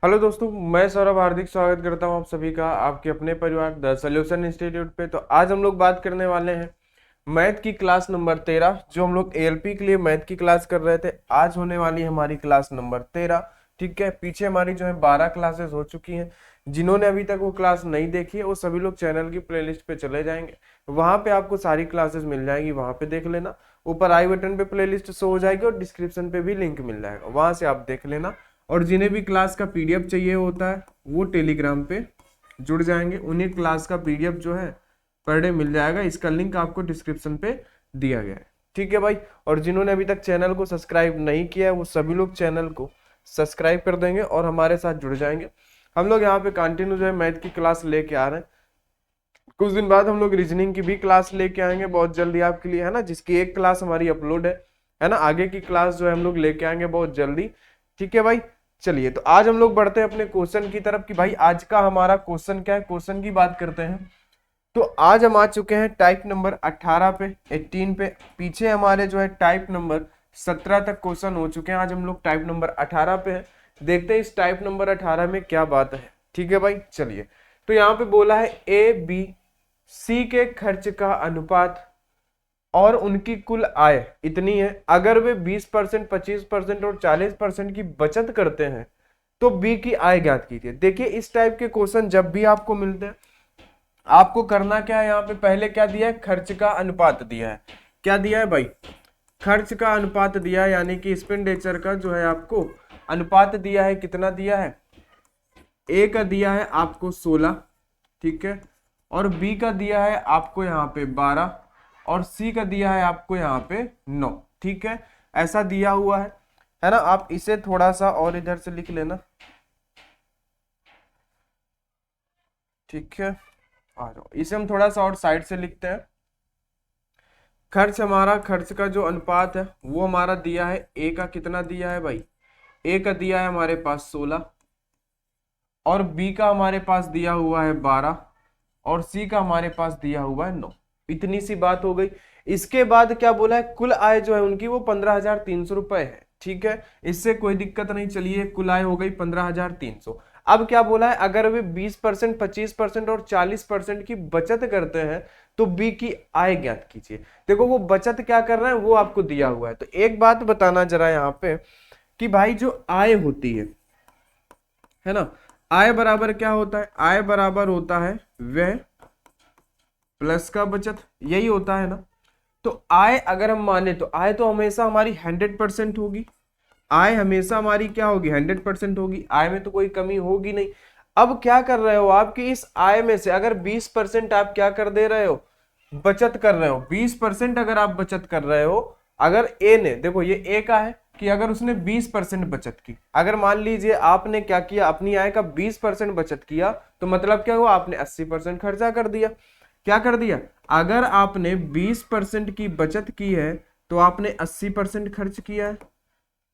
Hello दोस्तों, मैं सौरभ हार्दिक स्वागत करता हूं आप सभी का आपके अपने परिवार द सॉल्यूशन इंस्टीट्यूट पे। तो आज हम लोग बात करने वाले हैं मैथ की क्लास नंबर 13। जो हम लोग एएलपी के लिए मैथ की क्लास कर रहे थे, आज होने वाली है हमारी क्लास नंबर 13। ठीक है, पीछे हमारी जो है 12 क्लासेस हो चुकी हैं। जिन्होंने अभी तक वो क्लास नहीं देखी है वो सभी लोग चैनल की प्लेलिस्ट पे चले जाएंगे, वहां पे आपको सारी क्लासेस मिल जाएंगी, वहां पे देख लेना। ऊपर आई बटन पे प्लेलिस्ट शो हो जाएगी और डिस्क्रिप्शन पे भी लिंक मिल जाएगा, वहां से आप देख लेना। और जिन्हें भी क्लास का पीडीएफ चाहिए होता है वो टेलीग्राम पे जुड़ जाएंगे, उन्हें क्लास का पीडीएफ जो है पर डे मिल जाएगा। इसका लिंक आपको डिस्क्रिप्शन पे दिया गया है। ठीक है भाई, और जिन्होंने अभी तक चैनल को सब्सक्राइब नहीं किया है वो सभी लोग चैनल को सब्सक्राइब कर देंगे और हमारे साथ जुड़ जाएंगे। हम लोग यहाँ पे कंटिन्यू जो है मैथ की क्लास लेके आ रहे हैं। कुछ दिन बाद हम लोग रीजनिंग की भी क्लास लेके आएंगे बहुत जल्दी आपके लिए, है ना, जिसकी एक क्लास हमारी अपलोड है ना। आगे की क्लास जो है हम लोग लेके आएंगे बहुत जल्दी। ठीक है भाई, चलिए तो आज हम लोग बढ़ते हैं अपने क्वेश्चन की तरफ कि भाई आज का हमारा क्वेश्चन क्या है, क्वेश्चन की बात करते हैं। तो आज हम आ चुके हैं टाइप नंबर 18 पे, 18 पे। पीछे हमारे जो है टाइप नंबर 17 तक क्वेश्चन हो चुके हैं। आज हम लोग टाइप नंबर 18 पे हैं। देखते हैं इस टाइप नंबर 18 में क्या बात है। ठीक है भाई, चलिए। तो यहाँ पे बोला है ए बी सी के खर्च का अनुपात और उनकी कुल आय इतनी है। अगर वे 20%, 25% और 40% की बचत करते हैं तो बी की आय ज्ञात कीजिए। देखिए इस टाइप के क्वेश्चन जब भी आपको मिलते हैं, आपको करना क्या है, यहाँ पे पहले क्या दिया है, खर्च का अनुपात दिया है। क्या दिया है भाई, खर्च का अनुपात दिया है, यानी कि एक्सपेंडिचर का जो है आपको अनुपात दिया है। कितना दिया है, ए का दिया है आपको 16, ठीक है, और बी का दिया है आपको यहाँ पे 12, और सी का दिया है आपको यहाँ पे 9। ठीक है, ऐसा दिया हुआ है ना। आप इसे थोड़ा सा और इधर से लिख लेना। ठीक है, आ जाओ, इसे हम थोड़ा सा और साइड से लिखते हैं। खर्च, हमारा खर्च का जो अनुपात है वो हमारा दिया है, ए का कितना दिया है भाई, ए का दिया है हमारे पास 16, और बी का हमारे पास दिया हुआ है 12, और सी का हमारे पास दिया हुआ है 9। इतनी सी बात हो गई। इसके बाद क्या बोला है, कुल आय जो है उनकी वो 15,300 रुपए है। ठीक है, इससे कोई दिक्कत नहीं। चलिए, कुल आय हो गई 15,300। अब क्या बोला है, अगर वे 20%, 25% और 40% की बचत करते हैं तो बी की आय ज्ञात कीजिए। देखो वो बचत क्या कर रहे हैं वो आपको दिया हुआ है। तो एक बात बताना जरा यहाँ पे कि भाई जो आय होती है ना, आय बराबर क्या होता है, आय बराबर होता है व्यय प्लस का बचत, यही होता है ना। तो आय अगर हम माने तो आय तो हमेशा हमारी 100% होगी। आय हमेशा हमारी क्या होगी, 100% होगी। आय में तो कोई कमी होगी नहीं। अब क्या कर रहे हो, आपकी इस आय में से अगर 20% आप क्या कर दे रहे हो, बचत कर रहे हो। 20% अगर आप बचत कर रहे हो, अगर ए ने, देखो ये ए का है कि अगर उसने 20% बचत की, अगर मान लीजिए आपने क्या किया, अपनी आय का 20% बचत किया, तो मतलब क्या हुआ, आपने 80% खर्चा कर दिया। क्या कर दिया, अगर आपने 20% की बचत की है तो आपने 80% खर्च किया है।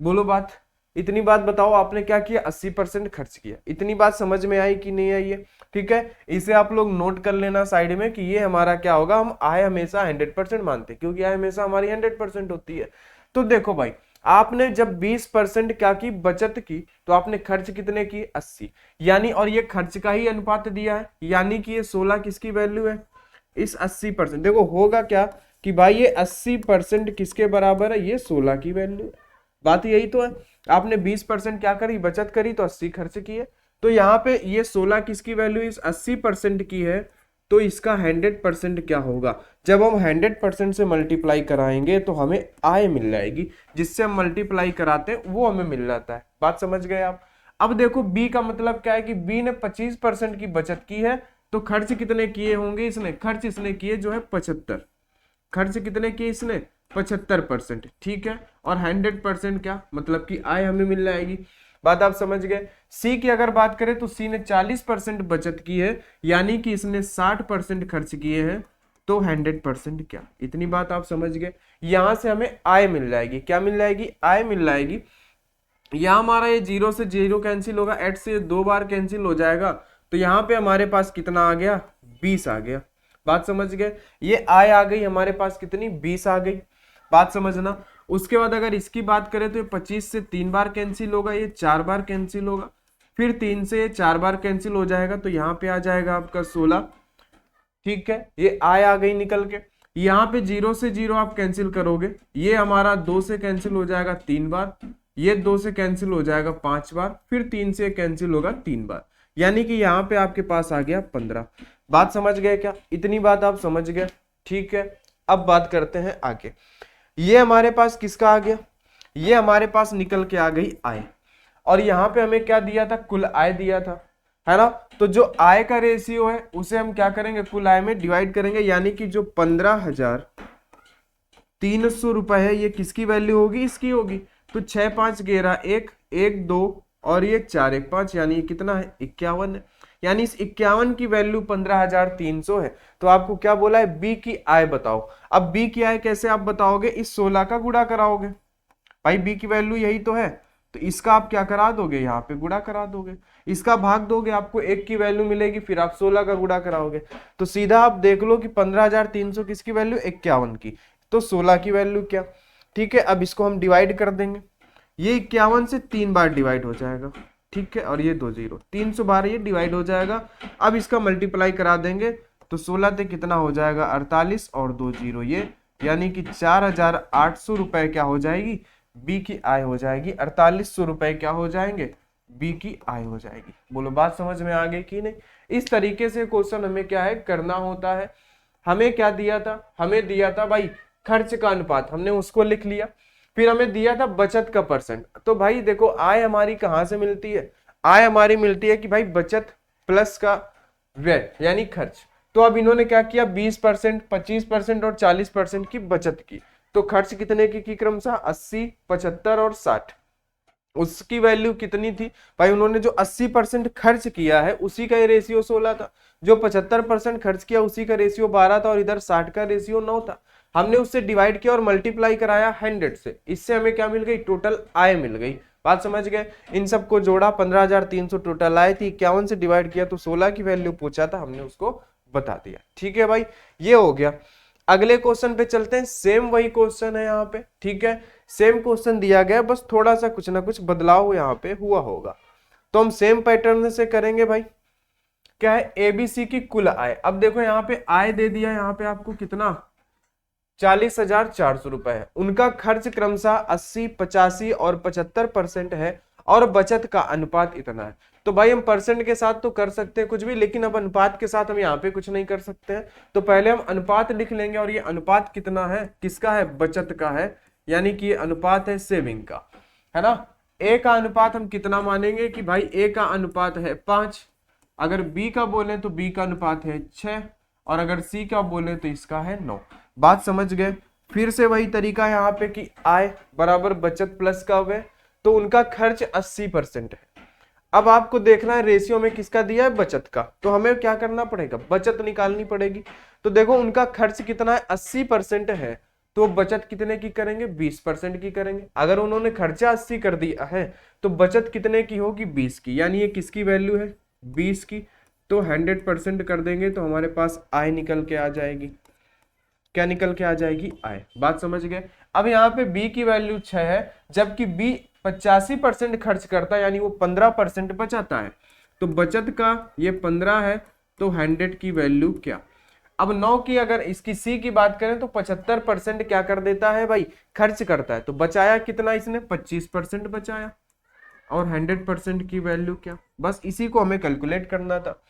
बोलो बात, इतनी बात बताओ, आपने क्या किया, 80% खर्च किया। इतनी बात समझ में आई कि नहीं आई है। ठीक है, इसे आप लोग नोट कर लेना साइड में कि ये हमारा क्या होगा, हम आय हमेशा 100% मानते हैं क्योंकि आय हमेशा हमारी 100% होती है। तो देखो भाई, आपने जब 20% क्या की, बचत की, तो आपने खर्च कितने की, 80, यानी, और ये खर्च का ही अनुपात दिया है, यानी कि ये 16 किसकी वैल्यू है, इस 80%। देखो होगा क्या कि भाई ये 80% किसके बराबर है, ये 16 की वैल्यू है। बात यही तो है। आपने 20% क्या करी, बचत करी, तो 80 खर्च किए। तो यहाँ पे ये 16 किसकी वैल्यू इस 80% की है, तो इसका 100% क्या होगा, जब हम 100% से मल्टीप्लाई कराएंगे तो हमें आय मिल जाएगी। जिससे हम मल्टीप्लाई कराते हैं वो हमें मिल जाता है। बात समझ गए आप। अब देखो बी का मतलब क्या है कि बी ने 25% की बचत की है, तो खर्च कितने किए होंगे इसने, खर्च इसने किए जो है 75। खर्च कितने किए इसने, 75%। ठीक है, और 100% क्या मतलब कि आय हमें मिल जाएगी। बात आप समझ गए। सी की अगर बात करें तो सी ने 40% बचत की है, यानी कि इसने 60% खर्च किए हैं, तो 100% क्या, इतनी बात आप समझ गए। यहां से हमें आय मिल जाएगी। क्या मिल जाएगी, आय मिल जाएगी। यहां हमारा ये 0 से 0 कैंसिल होगा, 8 से 2 बार कैंसिल हो जाएगा, तो यहाँ पे हमारे पास कितना आ गया, 20 आ गया। बात समझ गए। ये आय आ गई हमारे पास कितनी, 20 आ गई। बात समझना। उसके बाद अगर इसकी बात करें तो ये 25 से 3 बार कैंसिल होगा, ये 4 बार कैंसिल होगा। फिर 3 से 4 बार कैंसिल हो जाएगा तो यहाँ पे आ जाएगा आपका 16। ठीक है, ये आय आ गई निकल के। यहाँ पे 0 से 0 आप कैंसिल करोगे, ये हमारा 2 से कैंसिल हो जाएगा 3 बार, ये 2 से कैंसिल हो जाएगा 5 बार, फिर 3 से कैंसिल होगा 3 बार, यानी कि यहाँ पे आपके पास आ गया 15। बात समझ गए क्या? इतनी बात आप समझ गए? ठीक है, अब बात करते हैं आगे। ये हमारे पास किसका आ गया? ये हमारे पास निकल के आ गई आय, और यहाँ पे हमें क्या दिया था? कुल आय दिया था, है ना। तो जो आय का रेशियो है उसे हम क्या करेंगे? कुल आय में डिवाइड करेंगे, यानी कि जो 15,300 रुपए है ये किसकी वैल्यू होगी? इसकी होगी। तो 6 5 11 1 1 2 और ये 4 1 5, यानी ये कितना है? 51 है। यानी इस 51 की वैल्यू 15,300 है। तो आपको क्या बोला है? बी की आय बताओ। अब बी की आय कैसे आप बताओगे? इस 16 का गुणा कराओगे, भाई बी की वैल्यू यही तो है, तो इसका आप क्या करा दोगे? यहाँ पे गुणा करा दोगे, इसका भाग दोगे, आपको 1 की वैल्यू मिलेगी, फिर आप 16 का गुणा कराओगे, तो सीधा आप देख लो कि 15,300 किसकी वैल्यू? 51 की, तो 16 की वैल्यू क्या? ठीक है, अब इसको हम डिवाइड कर देंगे, ये 51 से 3 बार डिवाइड हो जाएगा। ठीक है, और ये 2 0, 300 बार ये डिवाइड हो जाएगा। अब इसका मल्टीप्लाई करा देंगे तो 16 से कितना हो जाएगा? 48 और 2 0 ये, यानी कि 4,800 रुपए क्या हो जाएगी? बी की आय हो जाएगी। 4800 रुपए क्या हो जाएंगे? बी की आय हो जाएगी। बोलो बात समझ में आ गई कि नहीं? इस तरीके से क्वेश्चन हमें क्या है करना होता है। हमें क्या दिया था? हमें दिया था भाई खर्च का अनुपात, हमने उसको लिख लिया। फिर हमें दिया था बचत का परसेंट। तो भाई देखो आय हमारी कहां से मिलती है? आय हमारी मिलती है कि भाई बचत प्लस का व्यय यानी खर्च। तो अब इन्होंने क्या किया? 20%, 25% और 40% की बचत की। तो खर्च कितने की क्रमशः? 80, 75 और 60। उसकी वैल्यू कितनी थी भाई? उन्होंने जो 80% खर्च किया है उसी का रेशियो 16 था, जो 75% खर्च किया उसी का रेशियो 12 था, और इधर 60 का रेशियो 9 था। हमने उससे डिवाइड किया और मल्टीप्लाई कराया 100 से, इससे हमें क्या मिल गई? टोटल आय मिल गई। बात समझ गए? इन सबको जोड़ा, 15,300 टोटल आय थी, 51 से डिवाइड किया तो 16 की वैल्यू पूछा था, हमने उसको बता दिया। ठीक है भाई, ये हो गया। अगले क्वेश्चन पे चलते हैं। सेम वही क्वेश्चन है यहाँ पे, ठीक है, सेम क्वेश्चन दिया गया, बस थोड़ा सा कुछ ना कुछ बदलाव यहाँ पे हुआ होगा। तो हम सेम पैटर्न से करेंगे भाई। क्या है? एबीसी की कुल आय। अब देखो यहाँ पे आय दे दिया, यहाँ पे आपको कितना? 40,400 रुपए है। उनका खर्च क्रमशः 80, 85 और 75% है, और बचत का अनुपात इतना है। तो भाई हम परसेंट के साथ तो कर सकते हैं कुछ भी, लेकिन अब अनुपात के साथ हम यहाँ पे कुछ नहीं कर सकते हैं। तो पहले हम अनुपात लिख लेंगे, और ये अनुपात कितना है? किसका है? बचत का है, यानी कि ये अनुपात है सेविंग का, है ना। ए का अनुपात हम कितना मानेंगे कि भाई ए का अनुपात है 5, अगर बी का बोले तो बी का अनुपात है 6, और अगर सी का बोले तो इसका है 9। बात समझ गए? फिर से वही तरीका है यहाँ पे कि आय बराबर बचत प्लस का व्यय। तो उनका खर्च 80% है। अब आपको देखना है रेशियो में किसका दिया है? बचत का। तो हमें क्या करना पड़ेगा? बचत निकालनी पड़ेगी। तो देखो उनका खर्च कितना है? 80% है, तो बचत कितने की करेंगे? 20% की करेंगे। अगर उन्होंने खर्चा 80 कर दिया है तो बचत कितने की होगी? 20 की, यानी ये किसकी वैल्यू है? 20 की। तो 100% कर देंगे तो हमारे पास आय निकल के आ जाएगी। क्या निकल के आ जाएगी? आय। बात समझ गए? अब यहाँ पे बी की वैल्यू 6 है, जबकि बी 85% खर्च करता है, यानी वो 15% बचाता है। तो बचत का ये 15 है, तो 100 की वैल्यू क्या? अब 9 की अगर इसकी सी की बात करें तो 75% क्या कर देता है भाई? खर्च करता है। तो बचाया कितना इसने? 25% बचाया। और 100% की वैल्यू क्या? बस इसी को हमें कैलकुलेट करना था,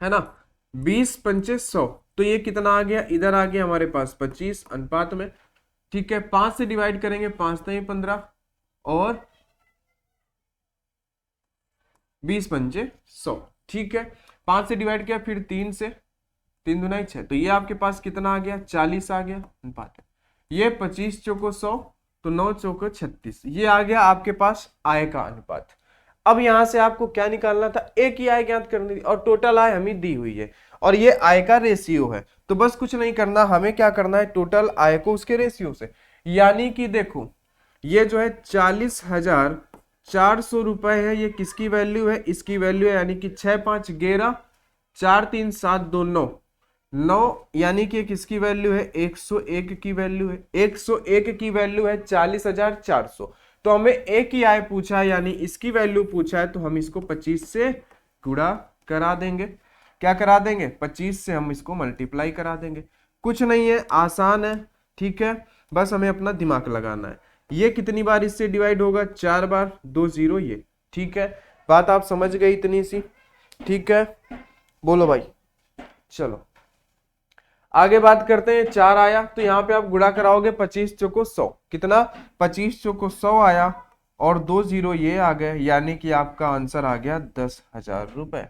है ना। 20 पंचे 100, तो ये कितना आ गया? इधर आ गया हमारे पास 25 अनुपात में। ठीक है, 5 से डिवाइड करेंगे, 5 नहीं 15, और 20 पंचे 100। ठीक है, 5 से डिवाइड किया, फिर 3 से, 3 दूना 6, तो ये आपके पास कितना आ गया? 40 आ गया अनुपात। ये 25 चौको 100, तो 9 चौको 36, ये आ गया आपके पास आय का अनुपात। अब यहां से आपको क्या निकालना था? एक ही आय ज्ञात करनी थी, और टोटल आय हमें दी हुई है, और ये आय का रेशियो है। तो बस कुछ नहीं करना, हमें क्या करना है? टोटल आय को उसके रेशियो से, यानी कि देखो ये जो है 40,400 रुपए है, ये किसकी वैल्यू है? इसकी वैल्यू है, यानी कि 6 5 11 4 3 7 2 9, 9, यानी कि किसकी वैल्यू है? 101 की वैल्यू है। 101 की वैल्यू है 40,400। तो हमें ए की आय पूछा है यानी इसकी वैल्यू पूछा है, तो हम इसको 25 से गुणा करा देंगे। क्या करा देंगे? 25 से हम इसको मल्टीप्लाई करा देंगे। कुछ नहीं है, आसान है, ठीक है, बस हमें अपना दिमाग लगाना है। ये कितनी बार इससे डिवाइड होगा? 4 बार, 2 0 ये, ठीक है। बात आप समझ गए इतनी सी, ठीक है। बोलो भाई, चलो आगे बात करते हैं। 4 आया तो यहाँ पे आप गुणा कराओगे 25 चौको 100, कितना? 25 चौको 100 आया और 2 0 ये आ गए, यानी कि आपका आंसर आ गया 10,000 रुपए।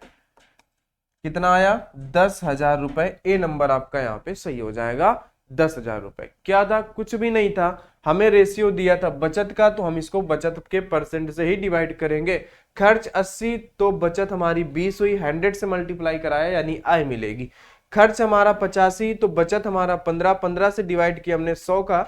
कितना आया? 10,000 रुपए। ए नंबर आपका यहाँ पे सही हो जाएगा, 10,000 रुपए। क्या था? कुछ भी नहीं था, हमें रेशियो दिया था बचत का, तो हम इसको बचत के परसेंट से ही डिवाइड करेंगे। खर्च 80 तो बचत हमारी 20 हुई, 100 से मल्टीप्लाई कराया यानी आय मिलेगी। खर्च हमारा 85 तो बचत हमारा 15, 15 से डिवाइड किया हमने 100 का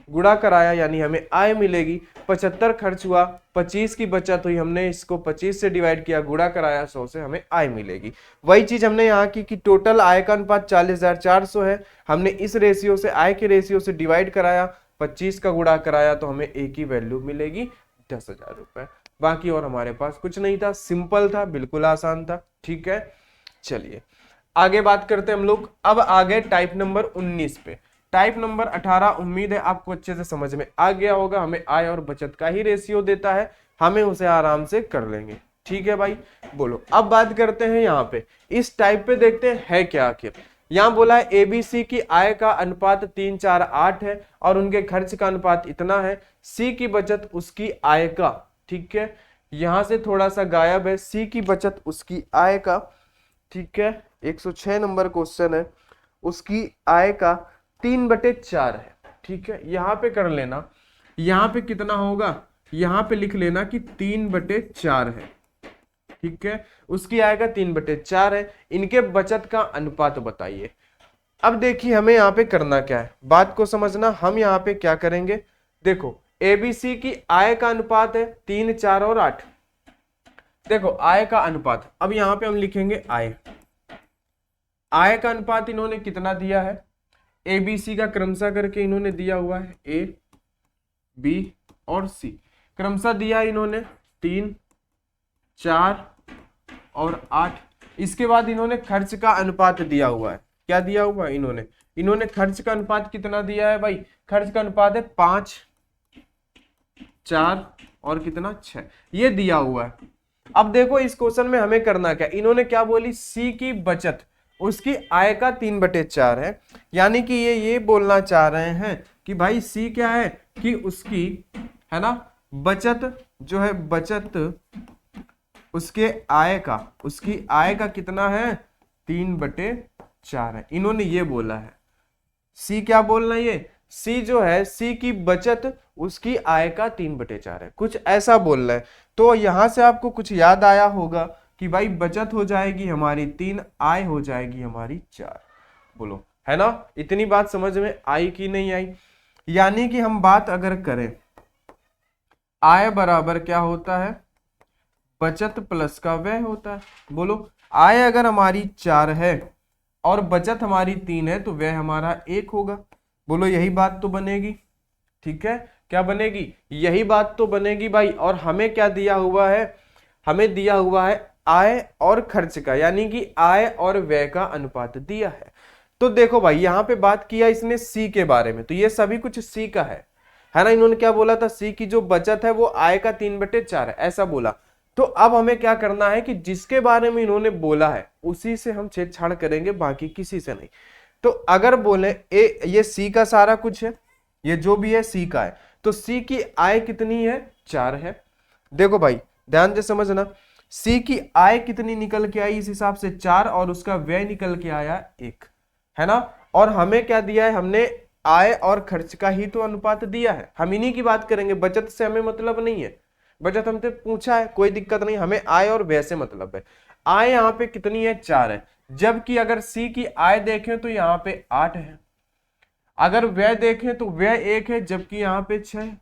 गुणा कराया यानी हमें आय मिलेगी। 75 खर्च हुआ, 25 की बचत हुई, हमने इसको 25 से डिवाइड किया, गुणा कराया 100 से, हमें आय मिलेगी। वही चीज हमने यहाँ की कि टोटल आय का अनुपात 40,400 है, हमने इस रेशियो से, आय के रेशियो से डिवाइड कराया, 25 का गुणा कराया तो हमें ए की वैल्यू मिलेगी 10,000 रुपए। बाकी और हमारे पास कुछ नहीं था, सिंपल था, बिल्कुल आसान था, ठीक है। चलिए आगे बात करते हैं हम लोग। अब आ गए टाइप नंबर 19 पे। टाइप नंबर 18 उम्मीद है आपको अच्छे से समझ में आ गया होगा। हमें आय और बचत का ही रेशियो देता है, हमें उसे आराम से कर लेंगे, ठीक है भाई। बोलो अब बात करते हैं यहाँ पे, इस टाइप पे देखते हैं है क्या आखिर। यहाँ बोला है एबीसी की आय का अनुपात 3 4 8 है और उनके खर्च का अनुपात इतना है। सी की बचत उसकी आय का, ठीक है, यहां से थोड़ा सा गायब है, सी की बचत उसकी आय का, ठीक है, 106 नंबर क्वेश्चन है, उसकी आय का 3/4 है, ठीक है। यहां पे कर लेना, यहां पे कितना होगा, यहां पे लिख लेना कि 3/4 है, ठीक है, उसकी आय का 3/4 है। इनके बचत का अनुपात बताइए। अब देखिए हमें यहाँ पे करना क्या है, बात को समझना। हम यहाँ पे क्या करेंगे, देखो एबीसी की आय का अनुपात है 3 4 और 8। देखो आय का अनुपात, अब यहाँ पे हम लिखेंगे आय, आय का अनुपात इन्होंने कितना दिया है, एबीसी का क्रमशः करके इन्होंने दिया हुआ है ए बी और सी, क्रमशः दिया इन्होंने 3 4 और 8। इसके बाद इन्होंने खर्च का अनुपात दिया हुआ है, क्या दिया हुआ है इन्होंने, इन्होंने खर्च का अनुपात कितना दिया है भाई, खर्च का अनुपात है 5 4 और कितना 6, ये दिया हुआ है। अब देखो इस क्वेश्चन में हमें करना क्या, इन्होंने क्या बोली, सी की बचत उसकी आय का 3/4 है, यानी कि ये बोलना चाह रहे हैं कि भाई सी क्या है कि उसकी, है ना, बचत जो है, बचत उसके आय का, उसकी आय का कितना है, 3/4 है, इन्होंने ये बोला है। सी क्या बोलना है, ये सी जो है, सी की बचत उसकी आय का 3/4 है, कुछ ऐसा बोलना है। तो यहां से आपको कुछ याद आया होगा कि भाई बचत हो जाएगी हमारी 3, आय हो जाएगी हमारी 4। बोलो है ना, इतनी बात समझ में आई कि नहीं आई। यानी कि हम बात अगर करें, आय बराबर क्या होता है, बचत प्लस का व्यय होता है। बोलो आय अगर हमारी 4 है और बचत हमारी 3 है तो व्यय हमारा 1 होगा। बोलो यही बात तो बनेगी, ठीक है, क्या बनेगी, यही बात तो बनेगी भाई। और हमें क्या दिया हुआ है, हमें दिया हुआ है आय और खर्च का, यानी कि आय और व्यय का अनुपात दिया है। तो देखो भाई यहाँ पे बात किया इसने सी के बारे में, तो ये सभी कुछ सी का है ना। इन्होंने क्या बोला था, सी की जो बचत है वो आय का 3/4 है, ऐसा बोला। तो अब हमें क्या करना है कि जिसके बारे में इन्होंने बोला है उसी से हम छेड़छाड़ करेंगे, बाकी किसी से नहीं। तो अगर बोले ये सी का सारा कुछ है, ये जो भी है सी का है, तो सी की आय कितनी है, 4 है। देखो भाई ध्यान से समझना, सी की आय कितनी निकल के आई, इस हिसाब से 4, और उसका व्यय निकल के आया 1, है ना। और हमें क्या दिया है, हमने आय और खर्च का ही तो अनुपात दिया है, हम इन्हीं की बात करेंगे, बचत से हमें मतलब नहीं है, बचत हमसे पूछा है, कोई दिक्कत नहीं, हमें आय और व्यय से मतलब है। आय यहाँ पे कितनी है, 4 है, जबकि अगर सी की आय देखें तो यहाँ पे 8 है, अगर व्यय देखें तो व्यय 1 है, जबकि यहाँ पे 6 है।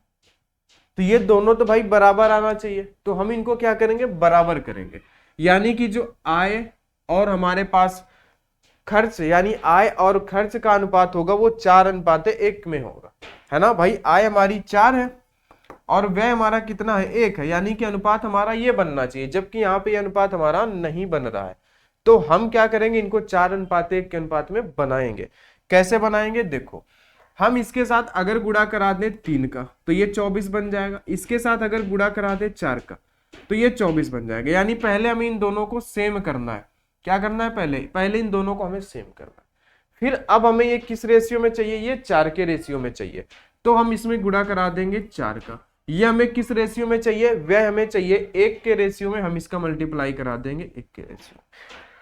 तो ये दोनों तो भाई बराबर आना चाहिए, तो हम इनको क्या करेंगे, बराबर करेंगे। यानी कि जो आय और हमारे पास खर्च, यानी आय और खर्च का अनुपात होगा वो 4:1 में होगा, है ना भाई। आय हमारी 4 है और व्यय हमारा कितना है 1 है, यानी कि अनुपात हमारा ये बनना चाहिए, जबकि यहाँ पे ये अनुपात हमारा नहीं बन रहा है। तो हम क्या करेंगे, इनको 4:1 के अनुपात में बनाएंगे। कैसे बनाएंगे, देखो हम इसके साथ अगर गुणा करा दें 3 का तो ये 24 बन जाएगा, इसके साथ अगर गुणा करा दें 4 का तो ये 24 बन जाएगा। यानी पहले हमें इन दोनों को सेम करना है। क्या करना है, पहले इन दोनों को हमें सेम करना है। फिर अब हमें ये किस रेशियो में चाहिए, ये 4 के रेशियो में चाहिए, तो हम इसमें गुणा करा देंगे 4 का। ये हमें किस रेशियो में चाहिए, वह हमें चाहिए 1 के रेशियो में, हम इसका मल्टीप्लाई करा देंगे 1 के रेशियो।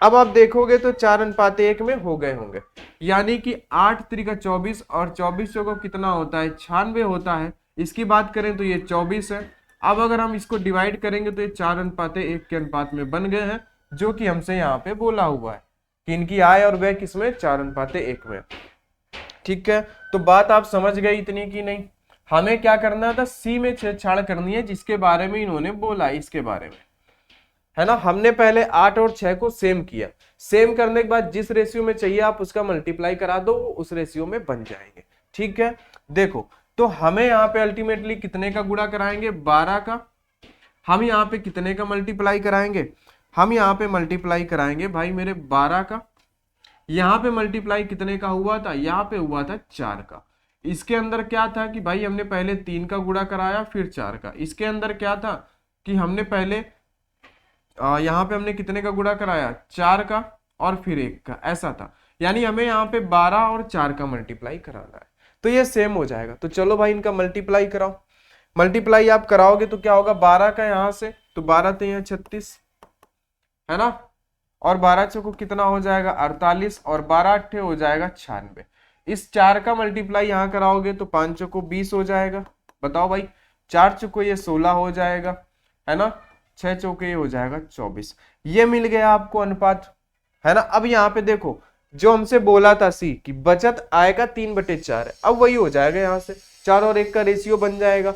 अब आप देखोगे तो 4:1 में हो गए होंगे, यानी कि 8 3 24 और 24 को कितना होता है 96 होता है। इसकी बात करें तो ये 24 है। अब अगर हम इसको डिवाइड करेंगे तो ये 4:1 के अनुपात में बन गए हैं, जो कि हमसे यहाँ पे बोला हुआ है कि इनकी आय और व्यय किसमें 4:1 में। ठीक है, तो बात आप समझ गए इतनी की नहीं। हमें क्या करना था, सी में छेड़छाड़ करनी है, जिसके बारे में इन्होंने बोला, इसके बारे में है ना। हमने पहले 8 और 6 को सेम किया, सेम करने के बाद जिस रेशियो में चाहिए आप उसका मल्टीप्लाई करा दो, उस रेशियो में बन जाएंगे। ठीक है, देखो तो हमें यहाँ पे अल्टीमेटली कितने का गुणा कराएंगे, 12 का। हम यहाँ पे कितने का मल्टीप्लाई कराएंगे, हम यहाँ पे मल्टीप्लाई कराएंगे भाई मेरे 12 का। यहाँ पे मल्टीप्लाई कितने का हुआ था, यहाँ पे हुआ था 4 का। इसके अंदर क्या था कि भाई हमने पहले 3 का गुणा कराया फिर 4 का। इसके अंदर क्या था कि हमने पहले यहाँ पे हमने कितने का गुणा कराया, 4 का और फिर 1 का, ऐसा था। यानी हमें यहाँ पे 12 और 4 का मल्टीप्लाई कराना है, तो ये सेम हो जाएगा। तो चलो भाई इनका मल्टीप्लाई कराओ। मल्टीप्लाई आप कराओगे तो क्या होगा, 12 का यहाँ से तो 12 तो यहाँ 36 है ना, और 12 चौको कितना हो जाएगा 48, और 12 अट्ठे हो जाएगा 96। इस 4 का मल्टीप्लाई यहाँ कराओगे तो 5 चौको 20 हो जाएगा। बताओ भाई, 4 चौको ये 16 हो जाएगा, है ना, 6 चौके ये हो जाएगा 24। ये मिल गया आपको अनुपात, है ना। अब यहाँ पे देखो जो हमसे बोला था सी कि बचत आय का 3/4 है, अब वही हो जाएगा, यहाँ से 4 और 1 का रेशियो बन जाएगा।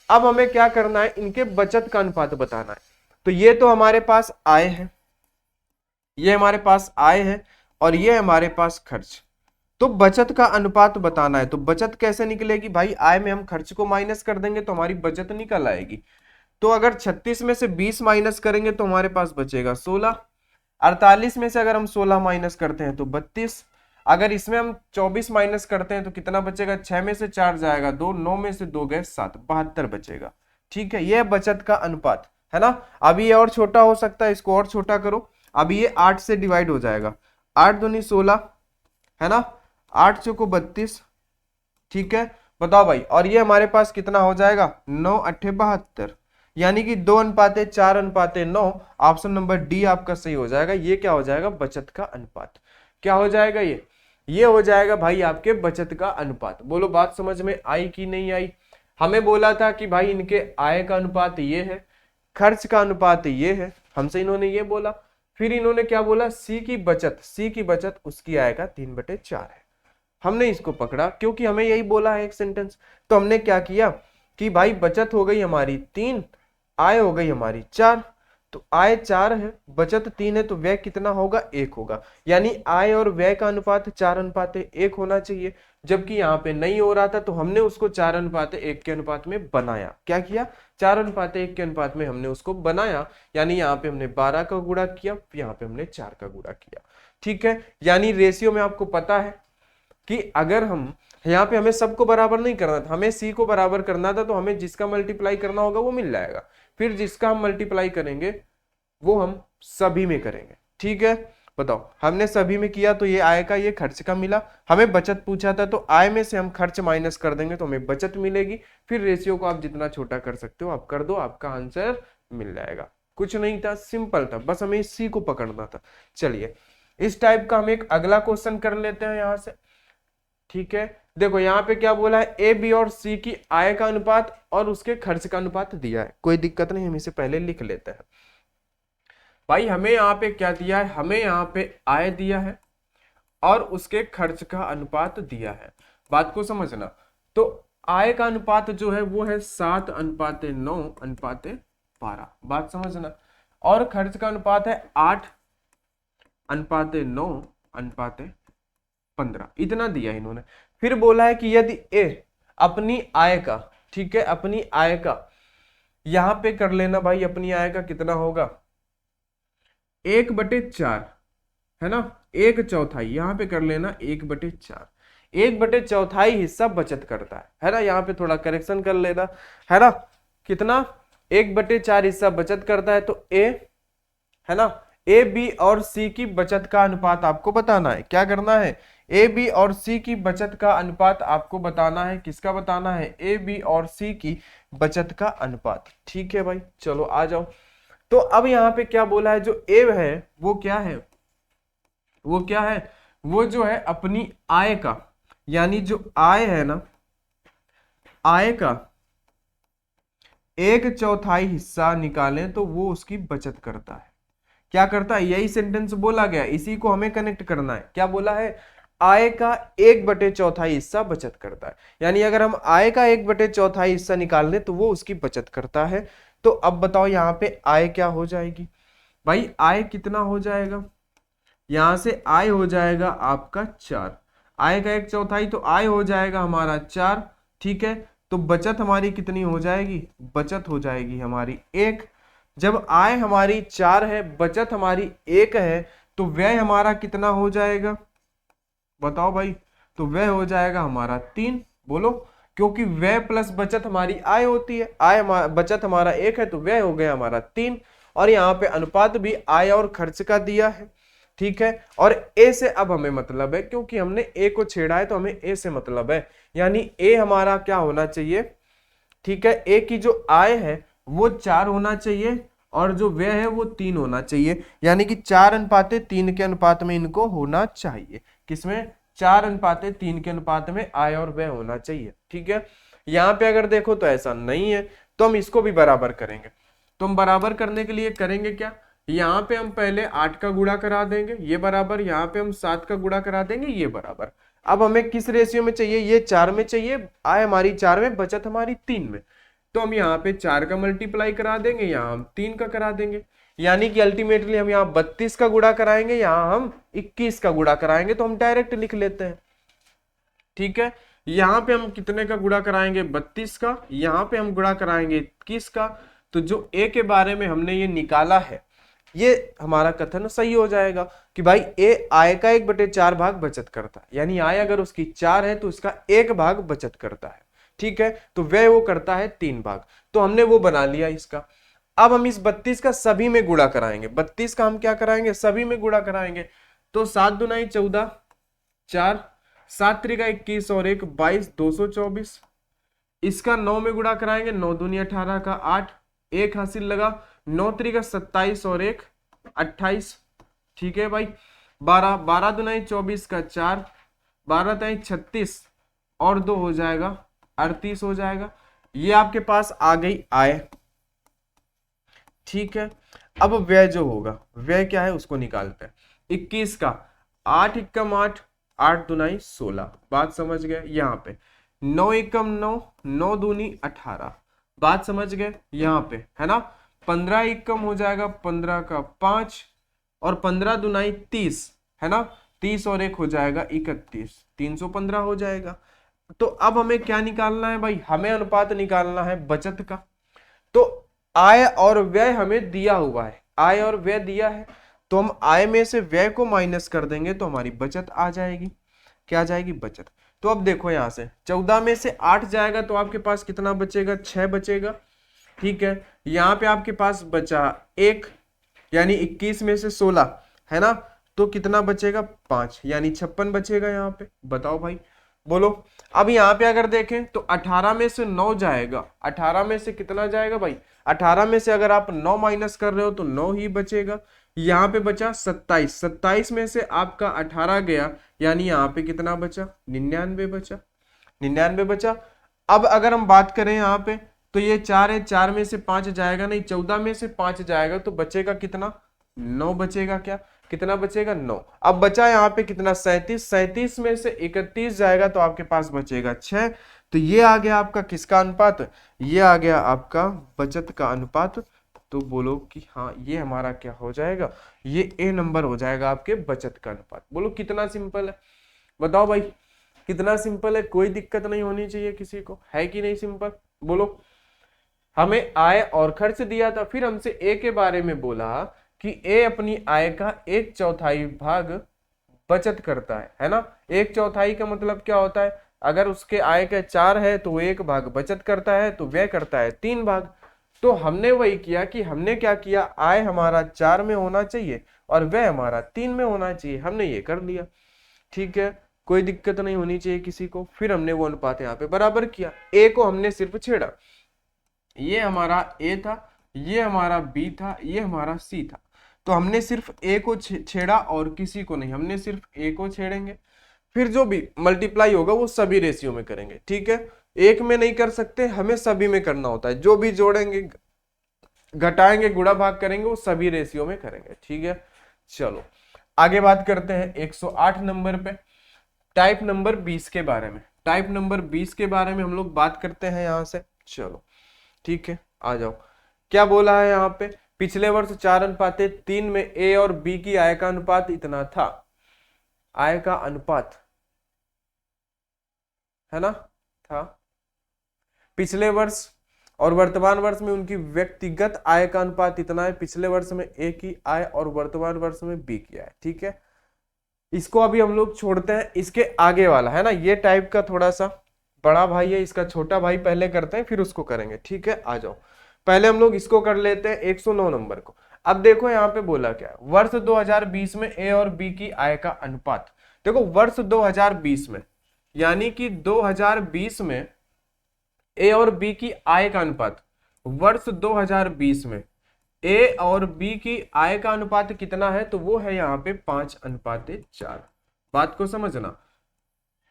अब हमें क्या करना है, इनके बचत का अनुपात बताना है। तो ये तो हमारे पास आय है, ये हमारे पास आय है, और ये हमारे पास खर्च। तो बचत का अनुपात बताना है। तो बचत कैसे निकलेगी भाई, आय में हम खर्च को माइनस कर देंगे तो हमारी बचत निकल आएगी। तो अगर 36 में से 20 माइनस करेंगे तो हमारे पास बचेगा 16। 48 में से अगर हम 16 माइनस करते हैं तो 32। अगर इसमें हम 24 माइनस करते हैं तो कितना बचेगा, 6 में से 4 जाएगा 2, 9 में से 2 गए 7, 72 बचेगा। ठीक है, यह बचत का अनुपात है ना। अभी ये और छोटा हो सकता है, इसको और छोटा करो। अभी ये 8 से डिवाइड हो जाएगा, 8 दूनी 16 है ना, 8 चौको 32। ठीक है, बताओ भाई, और ये हमारे पास कितना हो जाएगा 9 अट्ठे 72, यानी कि 2:4:9। ऑप्शन नंबर डी आपका सही हो जाएगा। ये क्या हो जाएगा, बचत का अनुपात। क्या हो जाएगा ये हो जाएगा भाई आपके बचत का अनुपात। बोलो बात समझ में आई कि नहीं आई। हमें बोला था कि भाई इनके आय का अनुपात ये है, खर्च का अनुपात ये है, हमसे इन्होंने ये बोला। फिर इन्होंने क्या बोला, सी की बचत उसकी आय का 3/4 है। हमने इसको पकड़ा क्योंकि हमें यही बोला है एक सेंटेंस। तो हमने क्या किया कि भाई बचत हो गई हमारी 3, आय हो गई हमारी 4। तो आय 4 है, बचत 3 है, तो व्यय कितना होगा 1 होगा। यानी आय और व्यय का अनुपात 4:1 होना चाहिए। जबकि यहाँ पे नहीं हो रहा था तो हमने उसको 4:1 के अनुपात में बनाया। क्या किया, 4:1 के अनुपात में हमने उसको बनाया। यानी यहाँ पे हमने 12 का गुणा किया, यहाँ पे हमने 4 का गुणा किया। ठीक है, यानी रेशियो में आपको पता है कि अगर हम यहाँ पे हमें सबको बराबर नहीं करना था, हमें सी को बराबर करना था, तो हमें जिसका मल्टीप्लाई करना होगा वो मिल जाएगा। फिर जिसका हम मल्टीप्लाई करेंगे वो हम सभी में करेंगे। ठीक है, बताओ हमने सभी में किया तो ये आय का ये खर्च का मिला। हमें बचत पूछा था तो आय में से हम खर्च माइनस कर देंगे तो हमें बचत मिलेगी। फिर रेशियो को आप जितना छोटा कर सकते हो आप कर दो, आपका आंसर मिल जाएगा। कुछ नहीं था, सिंपल था, बस हमें सी को पकड़ना था। चलिए इस टाइप का हम एक अगला क्वेश्चन कर लेते हैं यहां से। ठीक है, देखो यहाँ पे क्या बोला है, ए बी और सी की आय का अनुपात और उसके खर्च का अनुपात दिया है। कोई दिक्कत नहीं, हम इसे पहले लिख लेते हैं। भाई हमें यहाँ पे क्या दिया है, हमें यहाँ पे आय दिया है और उसके खर्च का अनुपात दिया है। बात को समझना। तो आय का अनुपात जो है वो है 7:9:12। बात समझना। और खर्च का अनुपात है 8:9:15। इतना दिया इन्होंने। फिर बोला है कि यदि ए अपनी आय का ठीक है, अपनी आय का यहां पे कर लेना भाई, अपनी आय का कितना होगा 1/4, है ना, 1/4 यहाँ पे कर लेना 1/4, 1/4 हिस्सा बचत करता है ना, यहाँ पे थोड़ा करेक्शन कर लेना, है ना, कितना 1/4 हिस्सा बचत करता है, तो ए, है ना, ए बी और सी की बचत का अनुपात आपको बताना है, क्या करना है, ए बी और सी की बचत का अनुपात आपको बताना है, किसका बताना है, ए बी और सी की बचत का अनुपात। ठीक है भाई, चलो आ जाओ। तो अब यहाँ पे क्या बोला है, जो ए है वो क्या है, वो क्या है, वो जो है अपनी आय का, यानी जो आय है ना, आय का 1/4 हिस्सा निकालें तो वो उसकी बचत करता है। क्या करता है, यही सेंटेंस बोला गया, इसी को हमें कनेक्ट करना है। क्या बोला है, आय का 1/4 हिस्सा बचत करता है, यानी अगर हम आय का 1/4 हिस्सा निकाल लें तो वो उसकी बचत करता है। तो अब बताओ यहाँ पे आय क्या हो जाएगी भाई, आय कितना हो जाएगा, यहां से आय हो जाएगा आपका 4, आय का 1/4 तो आय हो जाएगा हमारा 4। ठीक है, तो बचत हमारी कितनी हो जाएगी, बचत हो जाएगी हमारी 1। जब आय हमारी 4 है, बचत हमारी 1 है, तो व्यय हमारा कितना हो जाएगा बताओ भाई, तो व्यय हो जाएगा हमारा 3। बोलो, क्योंकि व्यय प्लस बचत हमारी आय होती है, बचत हमारा 1 है तो व्यय हो गया हमारा 3। और यहाँ पे अनुपात भी आय और खर्च का दिया है। ठीक है, और ए से अब हमें मतलब है, क्योंकि हमने ए को छेड़ा है तो हमें ए से मतलब है, यानी ए हमारा क्या होना चाहिए, ठीक है, ए की जो आय है वो 4 होना चाहिए और जो व्यय है वो 3 होना चाहिए, यानी कि 4:3 के अनुपात में इनको होना चाहिए, किसमें 4:3 के अनुपात में आय और व्यय होना चाहिए। ठीक है, यहाँ पे अगर देखो तो ऐसा नहीं है, तो हम इसको भी बराबर करेंगे। तो हम बराबर करने के लिए करेंगे क्या, यहाँ पे हम पहले 8 का गुणा करा देंगे, ये बराबर, यहाँ पे हम 7 का गुणा करा देंगे, ये बराबर। अब हमें किस रेशियो में चाहिए, ये 4 में चाहिए, आय हमारी 4 में, बचत हमारी 3 में। तो हम यहाँ पे 4 का मल्टीप्लाई करा देंगे, यहाँ हम 3 का करा देंगे, यानी कि अल्टीमेटली हम यहाँ 32 का गुणा कराएंगे, यहाँ हम 21 का गुणा कराएंगे, तो हम डायरेक्ट लिख लेते हैं। ठीक है, यहाँ पे हम कितने का गुणा कराएंगे 32 का, यहाँ पे हम गुणा कराएंगे 21 का। तो जो ए के बारे में हमने ये निकाला है, ये हमारा कथन सही हो जाएगा कि भाई ए आय का 1/4 भाग बचत करता है, यानी आय अगर उसकी 4 है तो इसका 1 भाग बचत करता है। ठीक है, तो व्यय वो करता है 3 भाग, तो हमने वो बना लिया इसका। अब हम इस 32 का सभी में गुणा कराएंगे, 32 का हम क्या कराएंगे, सभी में गुणा कराएंगे। तो 7 दूनी 14, 4, 7 त्रिका 21 और 1 22, 224। इसका 9 में गुणा कराएंगे, 9 दूनी 18 का 8, 1 हासिल लगा, 9 त्रिका 27 और 1 28। ठीक है भाई, 12, 12 दूनी 24 का 4, 12 ताई 36 और 2 हो जाएगा 38 हो जाएगा। ये आपके पास आ गई आय। ठीक है, अब व्यय जो होगा, व्यय क्या है उसको निकालते हैं। 21 का 8 एकम 8, 8 दूनी 16, बात समझ गए। यहाँ पे 9 एकम 9, 9 दूनी 18, बात समझ गए यहाँ पे, है ना। 15 एकम हो जाएगा 15 का 5 और 15 दूनी 30, है ना, 30 और 1 हो जाएगा 31, 315 हो जाएगा। तो अब हमें क्या निकालना है भाई, हमें अनुपात निकालना है बचत का। तो आय और व्यय हमें दिया हुआ है, आय और व्यय दिया है, तो हम आय में से व्यय को माइनस कर देंगे तो हमारी बचत आ जाएगी। क्या आ जाएगी, बचत। तो अब देखो यहां से 14 में से 8 जाएगा तो आपके पास कितना बचेगा, 6 बचेगा। ठीक है, यहाँ पे आपके पास बचा 1, यानी 21 में से 16, है ना, तो कितना बचेगा 5, यानी 56 बचेगा यहाँ पे। बताओ भाई, बोलो। अब यहाँ पे अगर देखें तो 18 में से 9 जाएगा, 18 में से कितना जाएगा भाई, 18 में से अगर आप 9 माइनस कर रहे हो तो 9 ही बचेगा। यहाँ पे बचा 27, 27 में से आपका 18 गया, यानी यहाँ पे कितना बचा, 99 बचा, 99 बचा। अब अगर हम बात करें यहाँ पे तो ये 4 है, 4 में से 5 जाएगा नहीं, 14 में से 5 जाएगा तो बचेगा कितना, 9 बचेगा। क्या, कितना बचेगा, 9। अब बचा यहाँ पे कितना, 37, 37 में से 31 जाएगा तो आपके पास बचेगा 6। तो ये आ गया आपका किसका अनुपात, ये आ गया आपका बचत का अनुपात। तो बोलो कि हाँ ये हमारा क्या हो जाएगा, ये ए नंबर हो जाएगा आपके बचत का अनुपात। बोलो कितना सिंपल है, बताओ भाई कितना सिंपल है, कोई दिक्कत नहीं होनी चाहिए किसी को, है कि नहीं सिंपल। बोलो, हमें आय और खर्च दिया था, फिर हमसे ए के बारे में बोला कि ए अपनी आय का 1/4 भाग बचत करता है ना। 1/4 का मतलब क्या होता है, अगर उसके आय के 4 है तो वो 1 भाग बचत करता है, तो व्यय करता है 3 भाग। तो हमने वही किया कि हमने क्या किया, आय हमारा 4 में होना चाहिए और व्यय हमारा 3 में होना चाहिए, हमने ये कर लिया। ठीक है, कोई दिक्कत नहीं होनी चाहिए किसी को। फिर हमने वो अनुपात यहाँ पे बराबर किया, ए को हमने सिर्फ छेड़ा, ये हमारा ए था, ये हमारा बी था, ये हमारा सी था। तो हमने सिर्फ ए को छेड़ा और किसी को नहीं, हमने सिर्फ ए को छेड़ेंगे। फिर जो भी मल्टीप्लाई होगा वो सभी रेशियो में करेंगे। ठीक है, एक में नहीं कर सकते, हमें सभी में करना होता है। जो भी जोड़ेंगे, घटाएंगे, गुणा भाग करेंगे, वो सभी रेशियो में करेंगे। ठीक है, चलो आगे बात करते हैं 108 नंबर पे, टाइप नंबर 20 के बारे में। टाइप नंबर 20 के बारे में हम लोग बात करते हैं यहां से। चलो ठीक है, आ जाओ। क्या बोला है यहाँ पे, पिछले वर्ष 4:3 में ए और बी की आय का अनुपात इतना था। आय का अनुपात है ना, था। पिछले वर्ष और वर्तमान वर्ष में उनकी व्यक्तिगत आय का अनुपात इतना है। पिछले वर्ष में ए की आय और वर्तमान वर्ष में बी की आय। ठीक है, इसको अभी हम लोग छोड़ते हैं। इसके आगे वाला है ना, ये टाइप का थोड़ा सा बड़ा भाई है, इसका छोटा भाई पहले करते हैं, फिर उसको करेंगे। ठीक है, आ जाओ। पहले हम लोग इसको कर लेते हैं 109 नंबर को। अब देखो यहाँ पे बोला क्या, वर्ष 2020 में ए और बी की आय का अनुपात। देखो वर्ष 2020 में, यानी कि 2020 में ए और बी की आय का अनुपात, वर्ष 2020 में ए और बी की आय का अनुपात कितना है, तो वो है यहाँ पे 5:4। बात को समझना।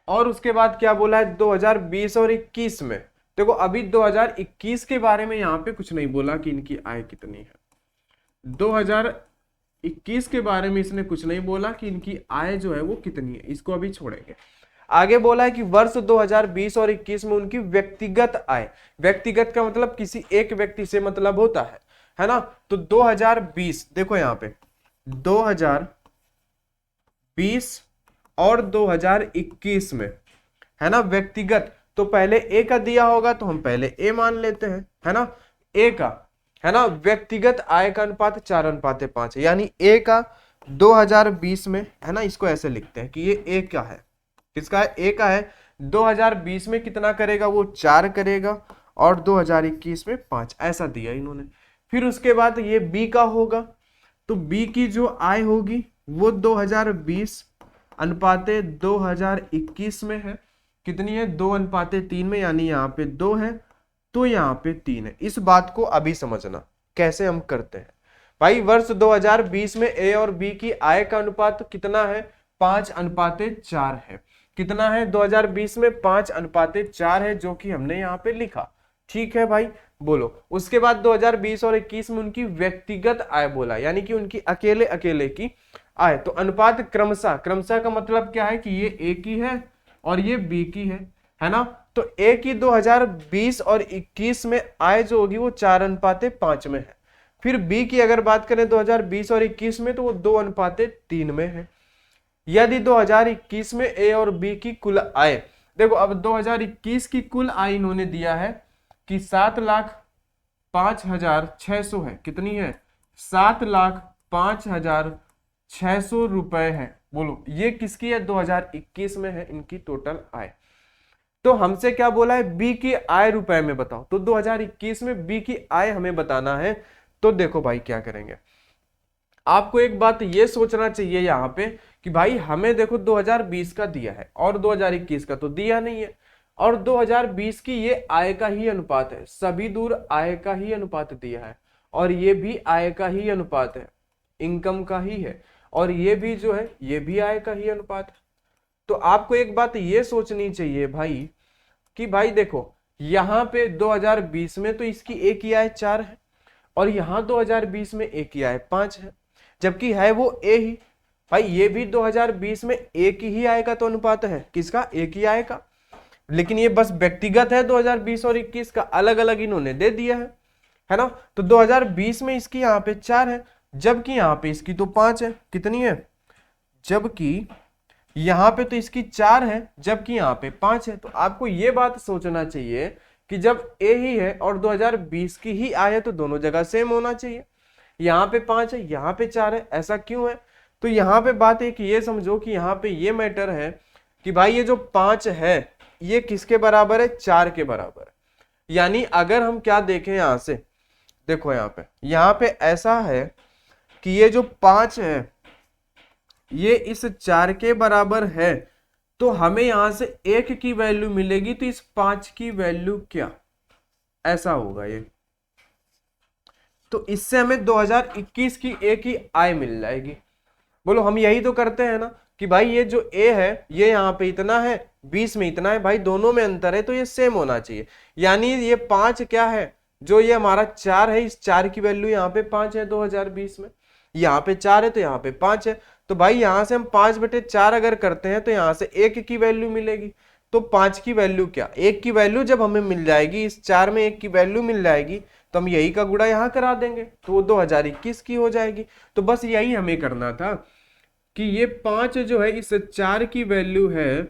और उसके बाद क्या बोला है 2020 और 21 में, देखो अभी 2021 के बारे में यहाँ पे कुछ नहीं बोला कि इनकी आय कितनी है। 2021 के बारे में इसने कुछ नहीं बोला कि इनकी आय जो है वो कितनी है, इसको अभी छोड़ेंगे। आगे बोला है कि वर्ष 2020 और 21 में उनकी व्यक्तिगत आय, व्यक्तिगत का मतलब किसी एक व्यक्ति से मतलब होता है ना। तो 2020 देखो यहाँ पे 2020 और 2021 में है ना व्यक्तिगत, तो पहले ए का दिया होगा तो हम पहले ए मान लेते हैं, है ना। ए का है ना व्यक्तिगत आय का अनुपात 4:5 है, यानी ए का 2020 में है ना, इसको ऐसे लिखते हैं कि ये ए का है, किसका है, ए का है। 2020 में कितना करेगा, वो 4 करेगा, और 2021 में 5, ऐसा दिया इन्होंने। फिर उसके बाद ये बी का होगा, तो बी की जो आय होगी वो 2020 अनुपाते 2021 में है, कितनी है, 2:3 में, यानी यहाँ पे 2 है तो यहाँ पे 3 है। इस बात को अभी समझना कैसे हम करते हैं। भाई वर्ष 2020 में ए और बी की आय का अनुपात कितना है, 5:4 है। कितना है 2020 में, 5:4 है, जो कि हमने यहाँ पे लिखा। ठीक है भाई, बोलो। उसके बाद 2020 और 21 में उनकी व्यक्तिगत आय बोला, यानी कि उनकी अकेले अकेले की आय। तो अनुपात क्रमशः, क्रमशः का मतलब क्या है कि ये ए की है और ये बी की है ना। तो ए की 2020 और 21 में आय जो होगी वो 4:5 में है। फिर बी की अगर बात करें 2020 और 21 में, तो वो 2:3 में है। यदि 2021 में ए और बी की कुल आय, देखो अब 2021 की कुल आय इन्होंने दिया है कि 7,05,600 है। कितनी है, 7,05,600 रुपए है। बोलो ये किसकी है, 2021 में है इनकी टोटल आय। तो हमसे क्या बोला है, बी की आय रुपए में बताओ, तो 2021 में बी की आय हमें बताना है। तो देखो भाई क्या करेंगे, आपको एक बात ये सोचना चाहिए यहाँ पे कि भाई हमें देखो 2020 का दिया है और 2021 का तो दिया नहीं है, और 2020 की ये आय का ही अनुपात है, सभी दूर आय का ही अनुपात दिया है, और ये भी आय का ही अनुपात है, इनकम का ही है, और ये भी जो है ये भी आय का ही अनुपात है। तो आपको एक बात ये सोचनी चाहिए भाई कि भाई देखो यहाँ पे 2020 में तो इसकी एक ही आय 4 है, और यहाँ 2020 में एक ही आय 5 है, जबकि है वो ए ही। भाई ये भी 2020 में एक ही आय का तो अनुपात है, किसका, एक ही आय का, लेकिन ये बस व्यक्तिगत है 2020 और 21 का, अलग अलग इन्होंने दे दिया है ना। तो 2020 में इसकी यहाँ पे 4 है, जबकि यहाँ पे इसकी तो 5 है। कितनी है, जबकि यहाँ पे तो इसकी 4 है, जबकि यहाँ पे 5 है। तो आपको ये बात सोचना चाहिए कि जब ए ही है और 2020 की ही आय है तो दोनों जगह सेम होना चाहिए। यहाँ पे 5 है, यहाँ पे 4 है, ऐसा क्यों है? तो यहाँ पे बात एक ये समझो कि यहाँ पे ये मैटर है कि भाई ये जो 5 है ये किसके बराबर है? 4 के बराबर। यानी अगर हम क्या देखें यहां से, देखो यहाँ पे ऐसा है कि ये जो 5 है ये इस 4 के बराबर है, तो हमें यहां से 1 की वैल्यू मिलेगी, तो इस 5 की वैल्यू क्या, ऐसा होगा ये। तो इससे हमें 2021 की ए की आय मिल जाएगी। बोलो हम यही तो करते हैं ना कि भाई ये जो ए है ये यहाँ पे इतना है, 20 में इतना है, भाई दोनों में अंतर है तो ये सेम होना चाहिए। यानी ये 5 क्या है, जो ये हमारा 4 है, इस 4 की वैल्यू यहाँ पे 5 है 2020 में, यहाँ पे 4 है तो यहाँ पे 5 है। तो भाई यहाँ से हम 5/4 अगर करते हैं तो यहाँ से 1 की वैल्यू मिलेगी। तो 5 की वैल्यू क्या, 1 की वैल्यू जब हमें मिल जाएगी, इस 4 में 1 की वैल्यू मिल जाएगी, तो हम यही का गुणा यहाँ करा देंगे तो वो 2021 की हो जाएगी। तो बस यही हमें करना था कि ये 5 जो है इस 4 की वैल्यू है,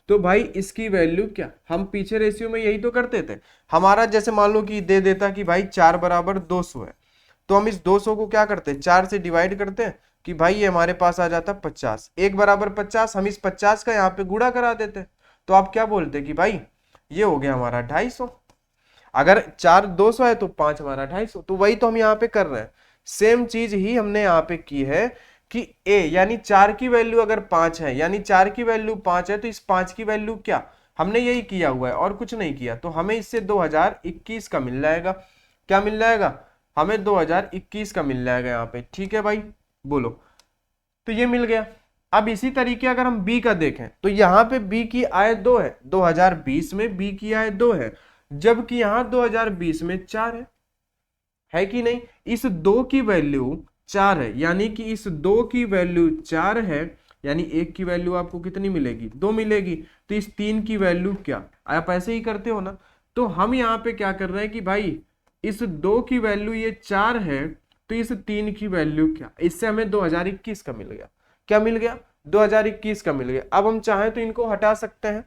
तो भाई इसकी वैल्यू क्या, हम पीछे रेशियो में यही तो करते थे। हमारा जैसे मान लो कि दे देता कि भाई 4 बराबर 200 है, तो हम इस 200 को क्या करते हैं, 4 से डिवाइड करते हैं कि भाई ये हमारे पास आ जाता 50, 1 बराबर 50, हम इस 50 का यहाँ पे गुणा करा देते। तो आप क्या बोलते कि भाई ये हो गया हमारा 250। अगर 4 200 है तो 5 हमारा 250। तो वही तो हम यहाँ पे कर रहे हैं, सेम चीज ही हमने यहाँ पे की है कि ए यानी 4 की वैल्यू अगर 5 है, यानी 4 की वैल्यू 5 है, तो इस 5 की वैल्यू क्या, हमने यही किया हुआ है और कुछ नहीं किया। तो हमें इससे 2021 का मिल जाएगा। क्या मिल जाएगा? हमें 2021 का मिल जाएगा यहाँ पे। ठीक है भाई, बोलो। तो ये मिल गया। अब इसी तरीके अगर हम बी का देखें तो यहाँ पे बी की आय 2 है, 2020 में बी की आय 2 है, जबकि यहाँ 2020 में 4 है कि नहीं? इस 2 की वैल्यू 4 है, यानी कि इस 2 की वैल्यू 4 है, यानी 1 की वैल्यू आपको कितनी मिलेगी? 2 मिलेगी। तो इस 3 की वैल्यू क्या, आप ऐसे ही करते हो ना। तो हम यहाँ पे क्या कर रहे हैं कि भाई इस 2 की वैल्यू ये 4 है, तो इस 3 की वैल्यू क्या, इससे हमें 2021 का मिल गया। क्या मिल गया? 2021 का मिल गया। अब हम चाहें तो इनको हटा सकते हैं,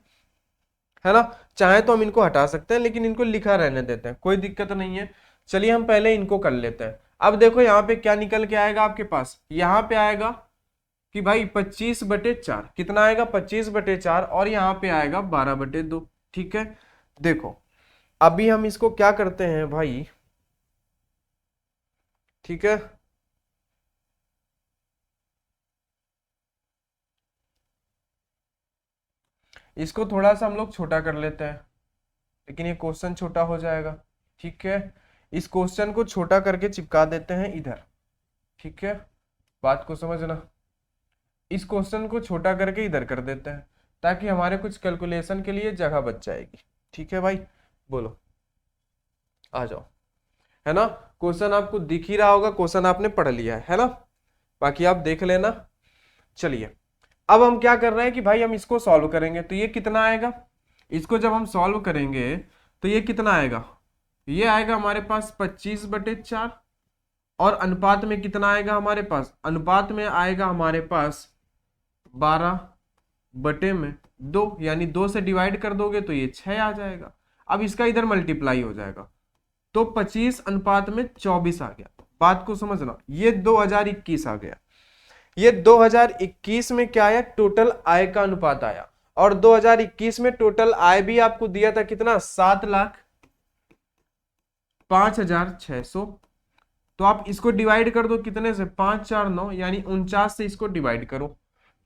है ना, चाहे तो हम इनको हटा सकते हैं, लेकिन इनको लिखा रहने देते हैं, कोई दिक्कत नहीं है। चलिए हम पहले इनको कर लेते हैं। अब देखो यहाँ पे क्या निकल के आएगा आपके पास, यहाँ पे आएगा कि भाई 25/4 कितना आएगा? 25/4, और यहाँ पे आएगा 12/2। ठीक है, देखो अभी हम इसको क्या करते हैं भाई, ठीक है, इसको थोड़ा सा हम लोग छोटा कर लेते हैं, लेकिन ये क्वेश्चन छोटा हो जाएगा। ठीक है, इस क्वेश्चन को छोटा करके चिपका देते हैं इधर। ठीक है, बात को समझना, इस क्वेश्चन को छोटा करके इधर कर देते हैं ताकि हमारे कुछ कैलकुलेशन के लिए जगह बच जाएगी। ठीक है भाई, बोलो, आ जाओ। है ना, क्वेश्चन आपको दिख ही रहा होगा, क्वेश्चन आपने पढ़ लिया है ना, बाकी आप देख लेना। चलिए अब हम क्या कर रहे हैं कि भाई हम इसको सॉल्व करेंगे। तो ये कितना आएगा, इसको जब हम सॉल्व करेंगे तो ये कितना आएगा, ये आएगा हमारे पास 25/4, और अनुपात में कितना आएगा हमारे पास, अनुपात में आएगा हमारे पास 12/2, यानी 2 से डिवाइड कर दोगे तो ये 6 आ जाएगा। अब इसका इधर मल्टीप्लाई हो जाएगा, तो 25/24 आ गया। बात को समझना, ये 2021 आ गया। ये 2021 में क्या आया, टोटल आय का अनुपात आया, और 2021 में टोटल आय भी आपको दिया था कितना, 7,05,600। तो आप इसको डिवाइड कर दो कितने से, 5 4 9, यानी 49 से इसको डिवाइड करो।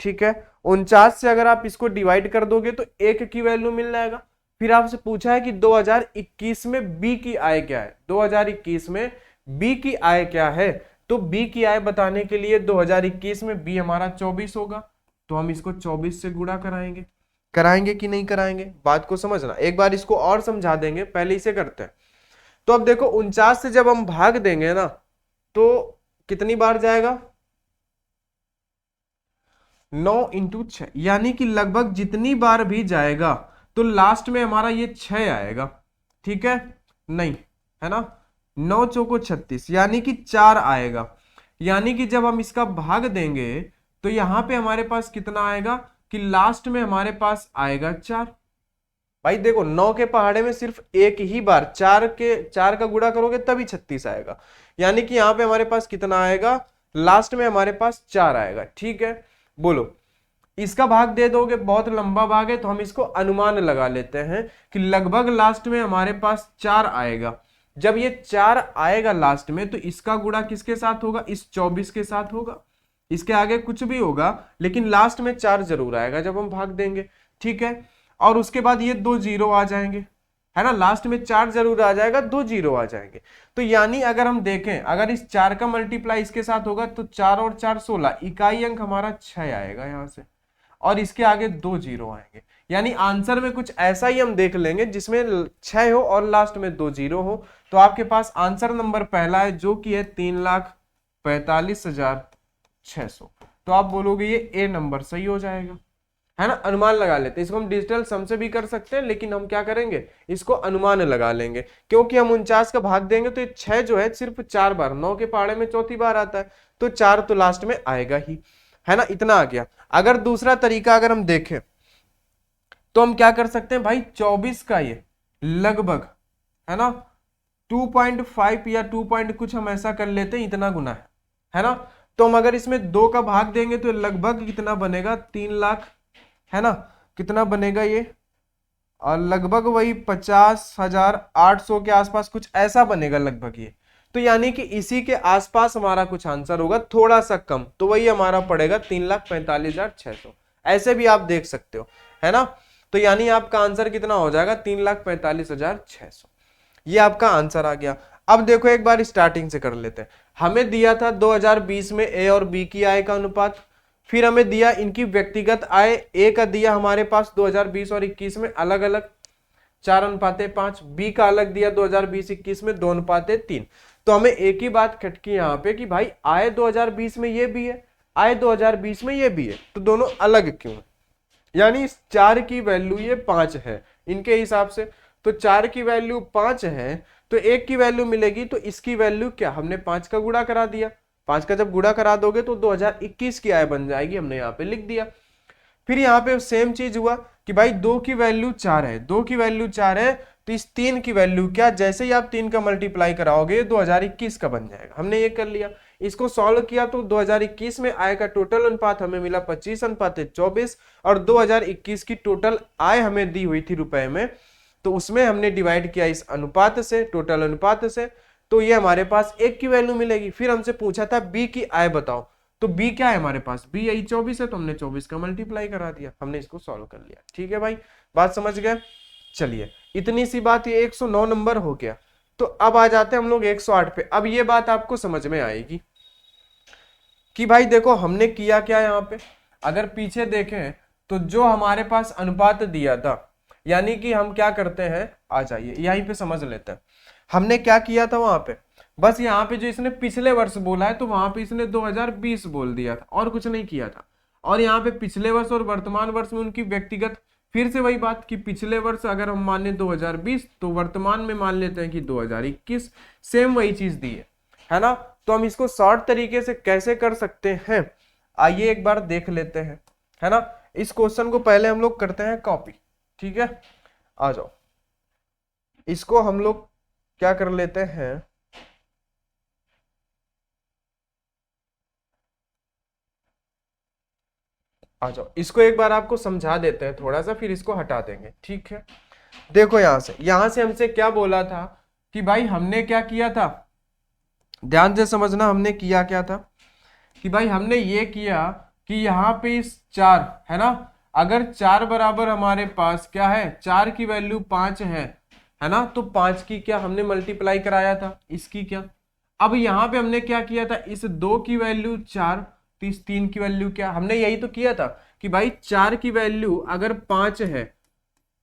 ठीक है, 49 से अगर आप इसको डिवाइड कर दोगे तो 1 की वैल्यू मिल जाएगा। फिर आपसे पूछा है कि 2021 में बी की आय क्या है, 2021 में बी की आय क्या है। तो बी की आय बताने के लिए 2021 में बी हमारा 24 होगा, तो हम इसको 24 से गुणा कराएंगे। कराएंगे कि नहीं कराएंगे, बात को समझना। एक बार इसको और समझा देंगे, पहले इसे करते हैं। तो अब देखो 49 से जब हम भाग देंगे ना तो कितनी बार जाएगा, 9 × 6, यानी कि लगभग जितनी बार भी जाएगा तो लास्ट में हमारा ये 6 आएगा। ठीक है, नहीं है ना, 9 चौको 36, यानी कि 4 आएगा। यानी कि जब हम इसका भाग देंगे तो यहां पे हमारे पास कितना आएगा कि लास्ट में हमारे पास आएगा 4। भाई देखो 9 के पहाड़े में सिर्फ एक ही बार 4 का गुणा करोगे तभी 36 आएगा, यानी कि यहाँ पे हमारे पास कितना आएगा, लास्ट में हमारे पास 4 आएगा। ठीक है, बोलो इसका भाग दे दोगे, बहुत लंबा भाग है तो हम इसको अनुमान लगा लेते हैं कि लगभग लास्ट में हमारे पास 4 आएगा। जब ये 4 आएगा लास्ट में, तो इसका गुणा किसके साथ होगा, इस 24 के साथ होगा। इसके आगे कुछ भी होगा लेकिन लास्ट में 4 जरूर आएगा जब हम भाग देंगे। ठीक है, और उसके बाद ये 2 जीरो आ जाएंगे, है ना, लास्ट में 4 जरूर आ जाएगा, 2 जीरो आ जाएंगे। तो यानी अगर हम देखें, अगर इस 4 का मल्टीप्लाई इसके साथ होगा तो 4 और 4 16, इकाई अंक हमारा 6 आएगा यहां से, और इसके आगे 2 जीरो आएंगे। यानी आंसर में कुछ ऐसा ही हम देख लेंगे जिसमें 6 हो और लास्ट में 2 जीरो हो। तो आपके पास आंसर नंबर पहला है जो कि है 3,45,600। तो आप बोलोगे ये ए नंबर सही हो जाएगा, है ना। अनुमान लगा लेते हैं, इसको हम डिजिटल सम से भी कर सकते हैं लेकिन हम क्या करेंगे, इसको अनुमान लगा लेंगे, क्योंकि हम 49 का भाग देंगे तो ये 6 जो है सिर्फ 4 बार, 9 के पहाड़े में चौथी बार आता है, तो 4 तो लास्ट में आएगा ही, है ना, इतना आ गया। अगर दूसरा तरीका अगर हम देखें तो हम क्या कर सकते हैं भाई, 24 का ये लगभग, है ना, 2.5 या 2 पॉइंट कुछ हम ऐसा कर लेते हैं, इतना गुना है ना। तो हम अगर इसमें 2 का भाग देंगे तो लगभग कितना बनेगा, 3 लाख, है ना, कितना बनेगा ये, और लगभग वही 50,800 के आसपास कुछ ऐसा बनेगा लगभग ये। तो यानी कि इसी के आसपास हमारा कुछ आंसर होगा, थोड़ा सा कम, तो वही हमारा पड़ेगा 3,45,600। ऐसे भी आप देख सकते हो, है ना। तो यानी आपका आंसर कितना हो जाएगा, 3,45,600। ये आपका आंसर आ गया। अब देखो एक बार स्टार्टिंग से कर लेते हैं। हमें दिया था 2020 में ए और बी की आय का अनुपात, फिर हमें दिया इनकी व्यक्तिगत आय, ए का दिया हमारे पास 2020 और 21 में अलग अलग 4:5, बी का अलग दिया 2020-21 में 2:3। तो हमें एक ही बात खटकी यहाँ पे कि भाई आय 2020 में ये भी है, आय 2020 में ये भी है, तो दोनों अलग क्यों है। यानी इस 4 की वैल्यू ये 5 है इनके हिसाब से, तो 4 की वैल्यू 5 है तो 1 की वैल्यू मिलेगी, तो इसकी वैल्यू क्या, हमने 5 का गुणा करा दिया, 5 का जब गुणा करा दोगे तो 2021 की आय बन जाएगी, हमने यहाँ पे लिख दिया। फिर यहाँ पे सेम चीज हुआ कि भाई 2 की वैल्यू 4 है, 2 की वैल्यू 4 है, तो इस 3 की वैल्यू क्या, जैसे ही आप 3 का मल्टीप्लाई कराओगे 2021 का बन जाएगा, हमने ये कर लिया। इसको सॉल्व किया तो 2021 में आय का टोटल अनुपात हमें मिला 25:24, और 2021 की टोटल आय हमें दी हुई थी रुपए में, तो उसमें हमने डिवाइड किया इस अनुपात से, टोटल अनुपात से, तो ये हमारे पास 1 की वैल्यू मिलेगी। फिर हमसे पूछा था बी की आय बताओ, तो बी क्या है हमारे पास, बी यही 24 है, तो हमने 24 का मल्टीप्लाई करा दिया, हमने इसको सॉल्व कर लिया। ठीक है भाई, बात समझ गए। चलिए इतनी सी बात, ये 109 नंबर हो गया। तो अब आ जाते हैं हम लोग 108 पे। अब ये बात आपको समझ में आएगी कि भाई देखो हमने किया क्या यहाँ पे, अगर पीछे देखें तो जो हमारे पास अनुपात दिया था, यानी कि हम क्या करते हैं, आ जाइए यहीं पे समझ लेते हैं हमने क्या किया था वहां पे। बस यहाँ पे जो इसने पिछले वर्ष बोला है तो वहां पे इसने 2020 बोल दिया था और कुछ नहीं किया था, और यहाँ पे पिछले वर्ष और वर्तमान वर्ष में उनकी व्यक्तिगत, फिर से वही बात कि पिछले वर्ष अगर हम माने 2020 तो वर्तमान में मान लेते हैं कि 2021, सेम वही चीज दी है ना। तो हम इसको शॉर्ट तरीके से कैसे कर सकते हैं, आइए एक बार देख लेते हैं, है ना। इस क्वेश्चन को पहले हम लोग करते हैं कॉपी, ठीक है, आ जाओ। इसको हम लोग क्या कर लेते हैं, आ जाओ, इसको एक बार आपको समझा देते हैं थोड़ा सा, फिर इसको हटा देंगे, ठीक है। देखो यहां से हमसे क्या बोला था कि भाई हमने क्या किया था, ध्यान से समझना, हमने किया क्या था कि भाई हमने ये किया कि यहाँ पे इस 4, है ना, अगर 4 बराबर हमारे पास क्या है, 4 की वैल्यू 5 है ना, तो 5 की क्या हमने मल्टीप्लाई कराया था, इसकी क्या। अब यहाँ पे हमने क्या किया था, इस 2 की वैल्यू 4, तो इस 3 की वैल्यू क्या, हमने यही तो किया था कि भाई 4 की वैल्यू अगर 5 है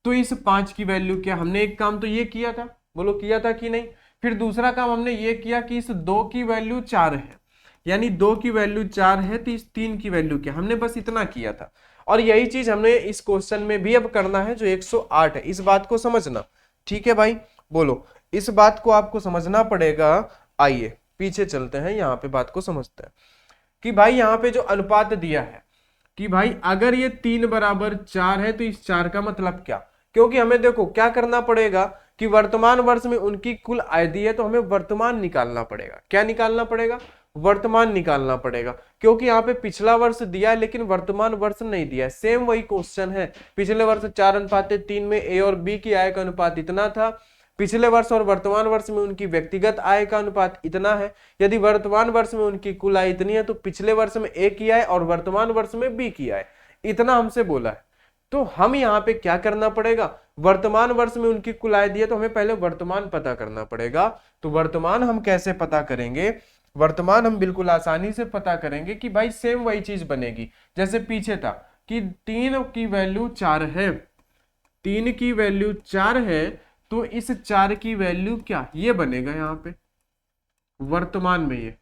तो इस 5 की वैल्यू क्या, हमने एक काम तो ये किया था, बोलो किया था कि नहीं। फिर दूसरा काम हमने ये किया कि इस 2 की वैल्यू 4 है, यानी 2 की वैल्यू 4 है तो इस 3 की वैल्यू क्या, हमने बस इतना किया था। और यही चीज हमने इस क्वेश्चन में भी अब करना है जो 108 है, इस बात को समझना, ठीक है भाई। बोलो इस बात को आपको समझना पड़ेगा। आइए पीछे चलते हैं, यहाँ पे बात को समझते हैं कि भाई यहाँ पे जो अनुपात दिया है कि भाई अगर ये 3 बराबर 4 है तो इस 4 का मतलब क्या, क्योंकि हमें देखो क्या करना पड़ेगा कि वर्तमान वर्ष में उनकी कुल आय दी है, तो हमें वर्तमान निकालना पड़ेगा। क्या निकालना पड़ेगा? वर्तमान निकालना पड़ेगा, क्योंकि यहाँ पे पिछला वर्ष दिया है लेकिन वर्तमान वर्ष नहीं दिया है। सेम वही क्वेश्चन है, पिछले वर्ष 4:3 में ए और बी की आय का अनुपात इतना था, पिछले वर्ष और वर्तमान वर्ष में उनकी व्यक्तिगत आय का अनुपात इतना है। यदि वर्तमान वर्ष में उनकी कुल आय इतनी है तो पिछले वर्ष में ए की आय और वर्तमान वर्ष में बी की आय इतना हमसे बोला है। तो हम यहाँ पे क्या करना पड़ेगा, वर्तमान वर्ष में उनकी कुल आय दी है तो हमें पहले वर्तमान पता करना पड़ेगा। तो वर्तमान हम कैसे पता करेंगे? वर्तमान हम बिल्कुल आसानी से पता करेंगे कि भाई सेम वही चीज बनेगी जैसे पीछे था कि 3 की वैल्यू 4 है, 3 की वैल्यू 4 है, तो इस 4 की वैल्यू क्या ये बनेगा यहाँ पे वर्तमान में। ये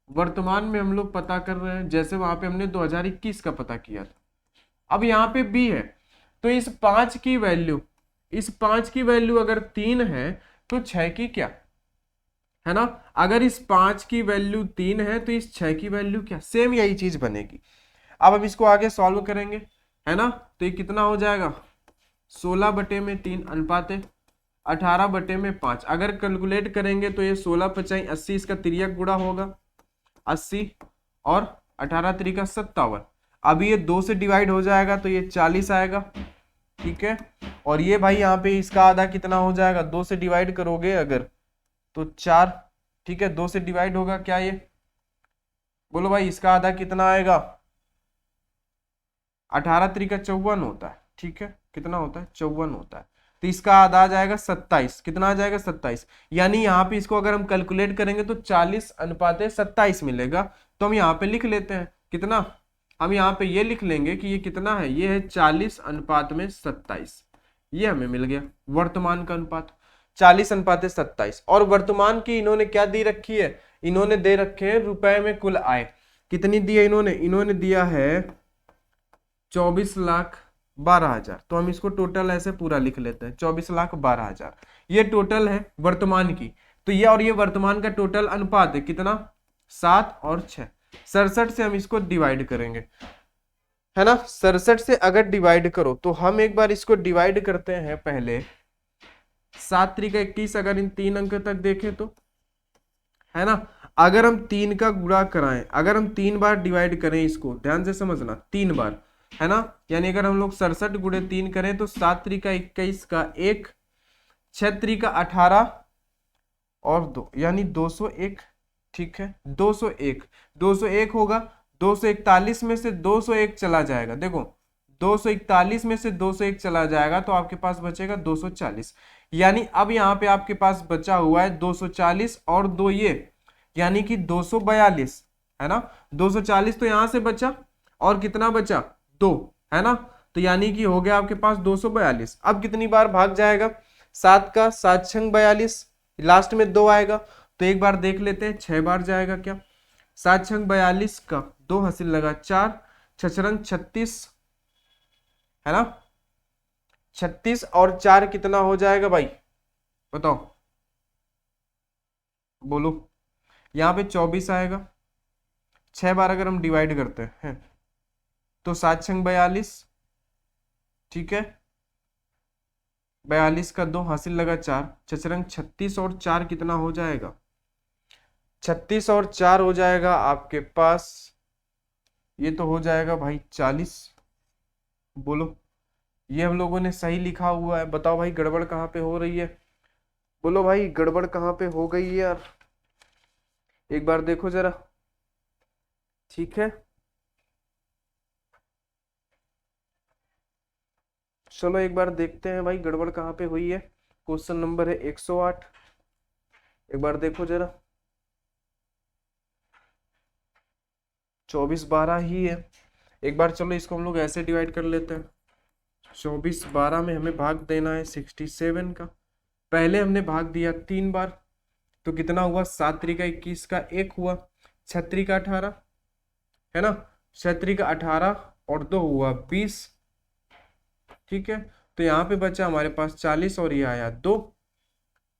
वर्तमान में हम लोग पता कर रहे हैं, जैसे वहां पे हमने 2021 का पता किया था। अब यहाँ पे बी है, तो इस 5 की वैल्यू, इस 5 की वैल्यू अगर 3 है तो 6 की क्या है ना, अगर इस 5 की वैल्यू 3 है तो इस 6 की वैल्यू क्या, सेम यही चीज बनेगी। अब हम इसको आगे सॉल्व करेंगे, है ना, तो ये कितना हो जाएगा 16/3 अनुपात 18/5। अगर कैलकुलेट करेंगे तो ये 16×5 = 80, इसका तिर्यक गुणा होगा 80 और 18×3 = 57। अब ये 2 से डिवाइड हो जाएगा तो ये 40 आएगा, ठीक है। और ये भाई यहाँ पे इसका आधा कितना हो जाएगा, 2 से डिवाइड करोगे अगर तो 4, ठीक है। 2 से डिवाइड होगा क्या, ये बोलो भाई इसका आधा कितना आएगा, 18×3 = 54 होता है, ठीक है। कितना होता है, 54 होता है। तो इसका आधा आ जाएगा 27, कितना आ जाएगा 27। यानी यहाँ पे इसको अगर हम कैलकुलेट करेंगे तो 40:27 मिलेगा। तो हम यहाँ पे लिख लेते हैं कितना, हम यहाँ पे ये लिख लेंगे कि ये कितना है, ये है 40:27। ये हमें मिल गया वर्तमान का अनुपात 40:27। और वर्तमान की इन्होंने क्या दी रखी है, इन्होंने दे रखे हैं रुपए में कुल आय। कितनी दी है इन्होंने दिया है 24,12,000। तो हम इसको टोटल ऐसे पूरा लिख लेते हैं 24,12,000, ये टोटल है वर्तमान की। तो ये और ये वर्तमान का टोटल अनुपात है कितना, 7 और 6। 67 से हम इसको डिवाइड करेंगे, है ना। 67 से अगर डिवाइड करो तो हम एक बार इसको डिवाइड करते हैं पहले। 7×3 = 21, अगर इन 3 अंक तक देखें तो, है ना। अगर हम 3 का गुणा कराएं, अगर हम 3 बार डिवाइड करें, इसको ध्यान से समझना 3 बार, है ना। यानी अगर हम लोग 67 × 3 करें तो 7×3 = 21 का 1, 6×3 = 18 और 2 यानी 201, ठीक है। 201 होगा, 241 में से 201 चला जाएगा, देखो 241 में से 201 चला जाएगा तो आपके पास बचेगा 240। यानी अब यहाँ पे आपके पास बचा हुआ है 240 और 2 ये, यानी कि 242, है ना। 240 तो यहाँ से बचा और कितना बचा 2, है ना। तो यानी कि हो गया आपके पास 242। अब कितनी बार भाग जाएगा, 7 का 7 × 42, लास्ट में 2 आएगा। तो एक बार देख लेते हैं 6 बार जाएगा क्या, 7 × 42 का 2 हासिल लगा 4, 6 × 36, है ना। 36 और 4 कितना हो जाएगा भाई बताओ, बोलो। यहाँ पे 24 आएगा। 6 बार अगर हम डिवाइड करते हैं तो 7 × 42, ठीक है। 42 का 2 हासिल लगा 4, 6 × 36 और 4 कितना हो जाएगा, 36 और 4 हो जाएगा आपके पास, ये तो हो जाएगा भाई 40। बोलो ये हम लोगों ने सही लिखा हुआ है, बताओ भाई गड़बड़ कहाँ पे हो रही है, बोलो भाई गड़बड़ कहाँ पे हो गई है यार, एक बार देखो जरा, ठीक है। चलो एक बार देखते हैं भाई गड़बड़ कहाँ पे हुई है। क्वेश्चन नंबर है 108, एक बार देखो जरा, 24/12 ही है। एक बार चलो इसको हम लोग ऐसे डिवाइड कर लेते हैं, 24/12 में हमें भाग देना है 67 का। पहले हमने भाग दिया 3 बार, तो कितना हुआ, 7×3 = 21 का 1 हुआ, 6×3 = 18, है ना। 6×3 = 18 और 2 हुआ 20, ठीक है। तो यहाँ पे बचा हमारे पास 40 और ये आया 2,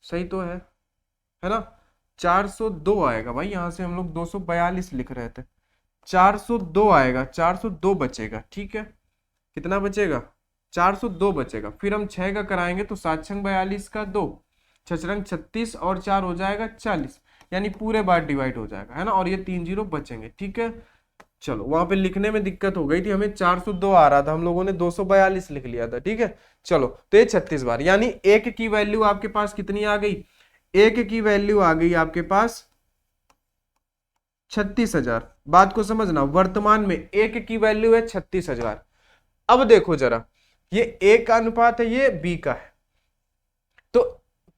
सही तो है ना। 402 आएगा भाई, यहाँ से हम लोग 242 लिख रहे थे, 402 आएगा, 402 बचेगा, ठीक है। कितना बचेगा 402 बचेगा। फिर हम 6 का कराएंगे तो 7 छंग 42 का 2, 6 रंग 36 और 4 हो जाएगा 40, यानी पूरे बार डिवाइड हो जाएगा, है ना, और ये 3 जीरो बचेंगे। ठीक है, चलो वहां पे लिखने में दिक्कत हो गई थी, हमें 402 आ रहा था, हम लोगों ने 242 लिख लिया था। ठीक है, चलो तो ये 36 बार, यानी एक की वैल्यू आपके पास कितनी आ गई, एक की वैल्यू आ गई आपके पास 36,000। बात को समझना, वर्तमान में एक की वैल्यू है 36,000। अब देखो जरा, ये ए का अनुपात है, ये बी का है, तो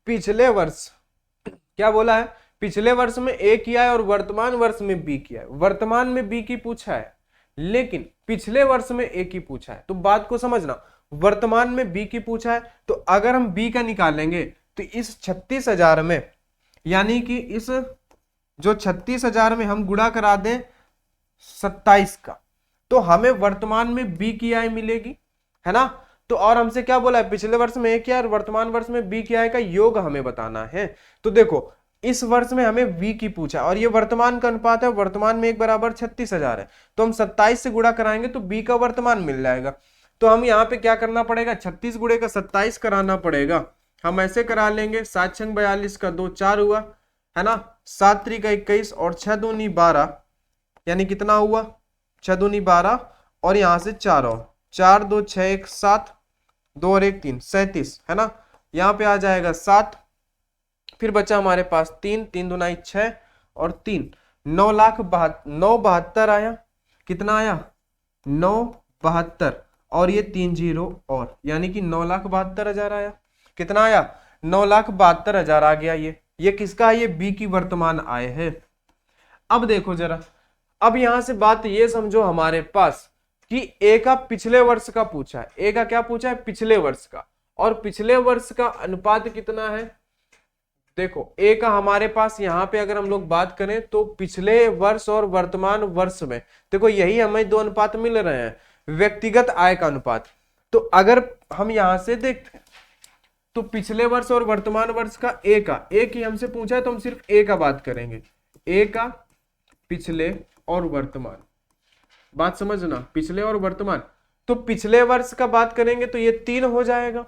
पिछले वर्ष क्या बोला है, पिछले वर्ष में ए किया है और वर्तमान वर्ष में बी किया है। वर्तमान में बी की पूछा है लेकिन पिछले वर्ष में ए की पूछा है, तो बात को समझना, वर्तमान में बी की पूछा है तो अगर हम बी का निकालेंगे तो इस 36,000 में, यानी कि इस जो 36,000 में हम गुणा करा दें 27 का, तो हमें वर्तमान में बी की आय मिलेगी, है ना। तो और हमसे क्या बोला है, पिछले वर्ष में ए किया और वर्तमान वर्ष में बी की आय का योग हमें बताना है। तो देखो इस वर्ष में हमें बी की पूछा और ये वर्तमान का अनुपात है, वर्तमान में एक बराबर 36,000 है, तो हम 27 से गुणा कराएंगे तो बी का वर्तमान मिल जाएगा। तो हम यहाँ पे क्या करना पड़ेगा, 36 गुणे का 27 कराना पड़ेगा। हम ऐसे करा लेंगे, 7 छंग 42 का 2, 4 हुआ, है ना, 7 त्रिक 21 और 6 दूनी 12, यानी कितना हुआ 6 दूनी 12 और यहां से 4 और 4 2 6 1 7, 2 और 1 3, 37, है ना। यहाँ पे आ जाएगा 7, फिर बचा हमारे पास 3, 3 दूना 6 और 3, 9,72,000 आया। कितना आया 9,72 और ये 3 जीरो और, यानी कि 9,72,000 आया। कितना आया 9,72,000 आ गया। ये किसका है, ये बी की वर्तमान आय है। अब देखो जरा, अब यहां से बात ये समझो हमारे पास कि ए का पिछले वर्ष का पूछा है, ए का क्या पूछा है, पिछले वर्ष का, और पिछले वर्ष का अनुपात कितना है। देखो ए का हमारे पास यहाँ पे अगर हम लोग बात करें तो पिछले वर्ष और वर्तमान वर्ष में, देखो यही हमें दो अनुपात मिल रहे हैं, व्यक्तिगत आय का अनुपात। तो अगर हम यहां से देखते हैं तो पिछले वर्ष और वर्तमान वर्ष का ए का, ए की हमसे पूछा है तो हम सिर्फ ए का बात करेंगे, ए का पिछले और वर्तमान, बात समझना, पिछले और वर्तमान। तो पिछले वर्ष का बात करेंगे तो ये 3 हो जाएगा,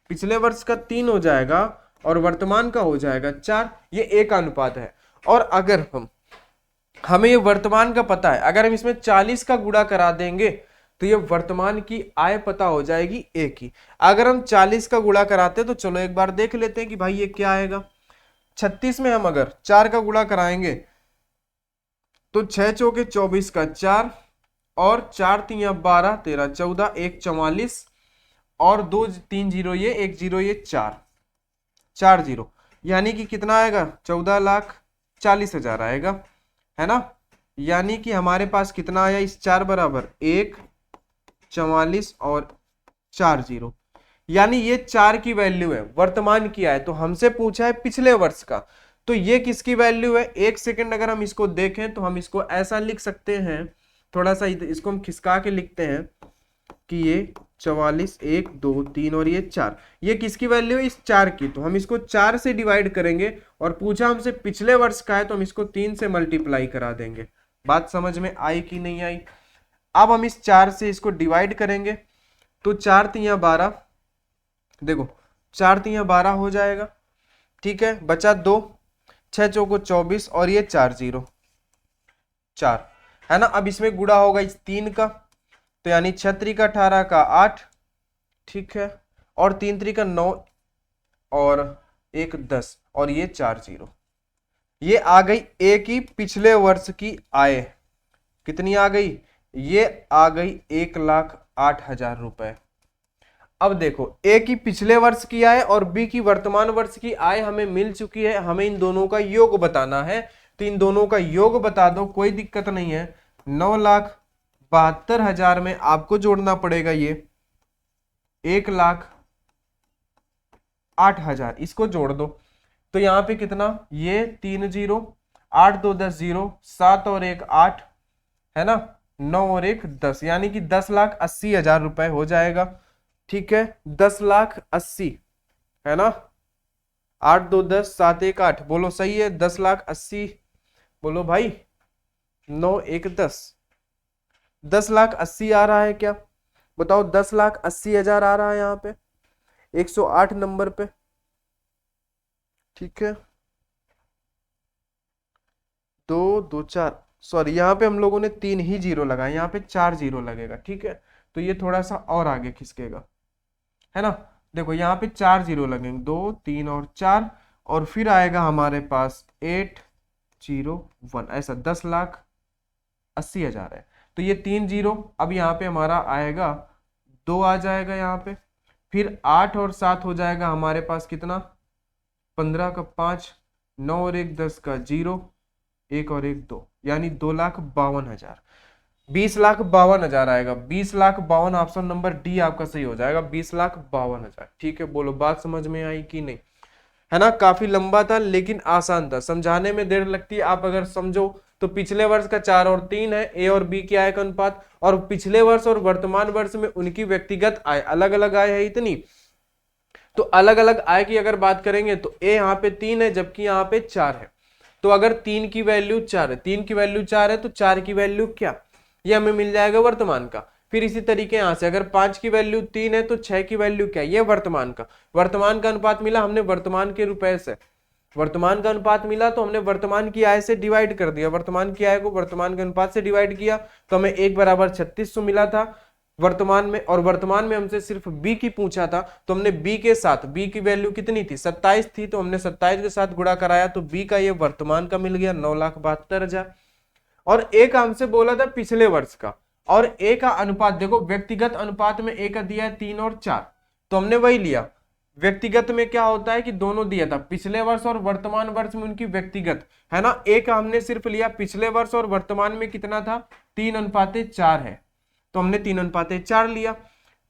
पिछले वर्ष का 3 हो जाएगा और वर्तमान का हो जाएगा 4, ये ए का अनुपात है। और अगर हमें ये वर्तमान का पता है, अगर हम इसमें 40 का गुणा करा देंगे तो ये वर्तमान की आय पता हो जाएगी ए की। अगर हम 40 का गुणा कराते तो चलो एक बार देख लेते हैं कि भाई ये क्या आएगा। 36 में हम अगर 4 का गुणा कराएंगे तो 6 चौके 24 का 4 और 4 तिया 12 13 14 1 44 और 2 3 जीरो ये 1 जीरो ये 4 जीरो, यानी कि कितना आएगा 14,40,000 आएगा, है ना। यानी कि हमारे पास कितना आया, इस 4 बराबर 1 44 और 4 जीरो, यानी ये 4 की वैल्यू है, वर्तमान की आय। तो हमसे पूछा है पिछले वर्ष का, तो ये किसकी वैल्यू है। एक सेकंड अगर हम इसको देखें तो हम इसको ऐसा लिख सकते हैं, थोड़ा सा इसको हम खिसका के लिखते हैं कि ये 44 1 2 3 और ये 4, ये किसकी वैल्यू है, इस 4 की। तो हम इसको 4 से डिवाइड करेंगे और पूछा हमसे पिछले वर्ष का है तो हम इसको 3 से मल्टीप्लाई करा देंगे। बात समझ में आई कि नहीं आई। अब हम इस 4 से इसको डिवाइड करेंगे तो 4 तिया 12, देखो 4 तिया 12 हो जाएगा, ठीक है, बचा 2, 6 चौको 24 और ये 4 जीरो 4, है ना। अब इसमें गुणा होगा इस 3 का, तो यानी 6 त्रिक 18 का 8, ठीक है, और 3 त्रिक 9 और 1 10 और ये 4 जीरो, ये आ गई ए की पिछले वर्ष की आय। कितनी आ गई, ये आ गई 1,08,000 रुपए। अब देखो ए की पिछले वर्ष की आय और बी की वर्तमान वर्ष की आय हमें मिल चुकी है, हमें इन दोनों का योग बताना है। तो इन दोनों का योग बता दो, कोई दिक्कत नहीं है। 9,72,000 में आपको जोड़ना पड़ेगा ये 1,08,000, इसको जोड़ दो। तो यहाँ पे कितना, ये 3 जीरो 8 2 10 जीरो 7 और 1 8, है ना, 9 और 1 10, यानी कि 10,80,000 रुपए हो जाएगा। ठीक है, 10,80,000, है ना, 8 2 10 7 1 8, बोलो सही है, 10,80,000, बोलो भाई, 9 1 10, 10,80,000 आ रहा है क्या। बताओ 10,80,000 आ रहा है यहाँ पे 108 नंबर पे। ठीक है, 2 2 4, सॉरी यहाँ पे हम लोगों ने 3 ही जीरो लगाए, यहाँ पे 4 जीरो लगेगा। ठीक है, तो ये थोड़ा सा और आगे खिसकेगा, है ना। देखो यहाँ पे 4 जीरो लगेंगे, 2 3 और 4, और फिर आएगा हमारे पास 801, ऐसा 10,80,000 है। तो ये 3 जीरो, अब यहाँ पे हमारा आएगा 2 आ जाएगा यहाँ पे, फिर 8 और 7 हो जाएगा हमारे पास कितना, 15 का 5, 9 और 1 10 का 0, 1 और 1 2, यानी 2,52,000, 20,52,000 आएगा। 20,52,000 ऑप्शन नंबर डी आपका सही हो जाएगा, 20,52,000। ठीक है, बोलो बात समझ में आई कि नहीं, है ना। काफी लंबा था लेकिन आसान था, समझाने में देर लगती है, आप अगर समझो तो पिछले वर्ष का 4 और 3 है, ए और बी की आय का अनुपात, और पिछले वर्ष और वर्तमान वर्ष में उनकी व्यक्तिगत आय अलग अलग आय है इतनी, तो अलग अलग आय की अगर बात करेंगे तो ए यहाँ पे 3 है जबकि यहाँ पे 4 है। तो अगर 3 की वैल्यू 4 है, 3 की वैल्यू 4 है तो 4 की वैल्यू क्या, ये हमें मिल जाएगा वर्तमान का। फिर इसी तरीके यहां से अगर 5 की वैल्यू 3 है तो 6 की वैल्यू क्या, ये वर्तमान का। वर्तमान का अनुपात मिला हमने वर्तमान के रुपए से, वर्तमान का अनुपात मिला तो हमने वर्तमान की आय से डिवाइड कर दिया, वर्तमान की आय को वर्तमान के अनुपात से डिवाइड किया तो हमें 1 बराबर 3600 मिला था वर्तमान में। और वर्तमान में हमसे सिर्फ बी की पूछा था तो हमने बी के साथ, बी की वैल्यू कितनी थी 27 थी, तो हमने 27 के साथ गुणा कराया तो बी का ये वर्तमान का मिल गया 9,72,000। और ए का हमसे बोला था पिछले वर्ष का, और ए का अनुपात देखो व्यक्तिगत अनुपात में ए का दिया है 3 और 4, तो हमने वही लिया। व्यक्तिगत में क्या होता है कि दोनों दिया था, पिछले वर्ष और वर्तमान वर्ष में उनकी व्यक्तिगत, है ना। ए का हमने सिर्फ लिया पिछले वर्ष और वर्तमान में कितना था 3:4 है, तो हमने 3:4 लिया।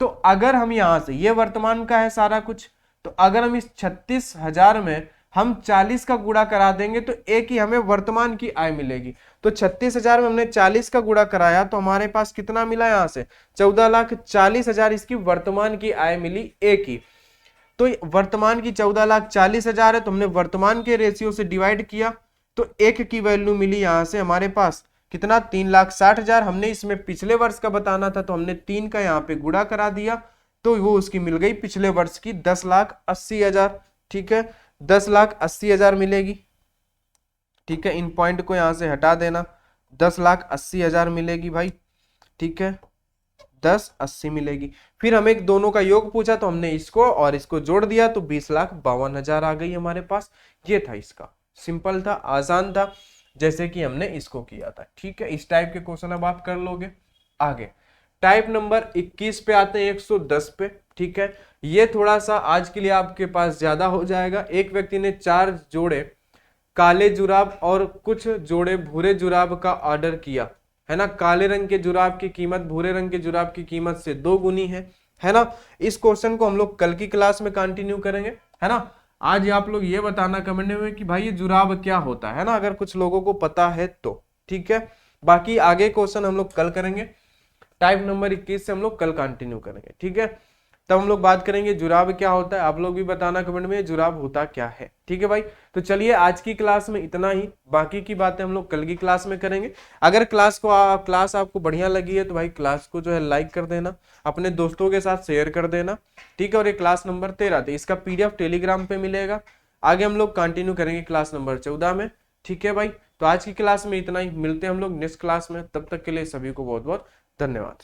तो अगर हम यहां से, ये वर्तमान का है सारा कुछ, तो अगर हम इस 36,000 में हम 40 का गुणा करा देंगे तो एक ही हमें वर्तमान की आय मिलेगी। तो 36,000 में हमने 40 का गुणा कराया तो हमारे पास कितना मिला यहां से 14,40,000 इसकी वर्तमान की आय मिली एक ही। तो वर्तमान की 14,40,000 है तो हमने वर्तमान के रेशियो से डिवाइड किया तो एक की वैल्यू मिली यहां से हमारे पास कितना 3,60,000। हमने इसमें पिछले वर्ष का बताना था तो हमने 3 का यहाँ पे गुणा करा दिया तो वो उसकी मिल गई पिछले वर्ष की 10,80,000। ठीक है, 10,80,000 मिलेगी। ठीक है, इन पॉइंट को यहां से हटा देना, 10,80,000 मिलेगी भाई। ठीक है, 10,80 मिलेगी। फिर हमें एक दोनों का योग पूछा तो हमने इसको और इसको जोड़ दिया तो 20,52,000 आ गई हमारे पास। ये था इसका, सिंपल था, आसान था, जैसे कि हमने इसको किया था। ठीक है, इस टाइप के क्वेश्चन अब आप कर लोगे। आगे टाइप नंबर 21 पे आते हैं, 110 पे। ठीक है, ये थोड़ा सा आज के लिए आपके पास ज्यादा हो जाएगा। एक व्यक्ति ने 4 जोड़े काले जुराब और कुछ जोड़े भूरे जुराब का ऑर्डर किया, है ना। काले रंग के जुराब की कीमत भूरे रंग के जुराब की कीमत से 2 गुनी है ना। इस क्वेश्चन को हम लोग कल की क्लास में कंटिन्यू करेंगे, है ना। आज आप लोग ये बताना कमेंट में कि भाई ये जुराब क्या होता है ना, अगर कुछ लोगों को पता है तो। ठीक है, बाकी आगे क्वेश्चन हम लोग कल करेंगे। टाइप नंबर 21 से हम लोग कल कंटिन्यू करेंगे। ठीक है, तब हम लोग बात करेंगे जुराब क्या होता है। आप लोग भी बताना कमेंट में जुराब होता क्या है। ठीक है भाई, तो चलिए आज की क्लास में इतना ही, बाकी की बातें हम लोग कल की क्लास में करेंगे। अगर क्लास आपको बढ़िया लगी है तो भाई क्लास को जो है लाइक कर देना, अपने दोस्तों के साथ शेयर कर देना। ठीक है, और ये क्लास नंबर 13 थी, इसका PDF टेलीग्राम पे मिलेगा। आगे हम लोग कंटिन्यू करेंगे क्लास नंबर 14 में। ठीक है भाई, तो आज की क्लास में इतना ही, मिलते हैं हम लोग नेक्स्ट क्लास में। तब तक के लिए सभी को बहुत बहुत धन्यवाद।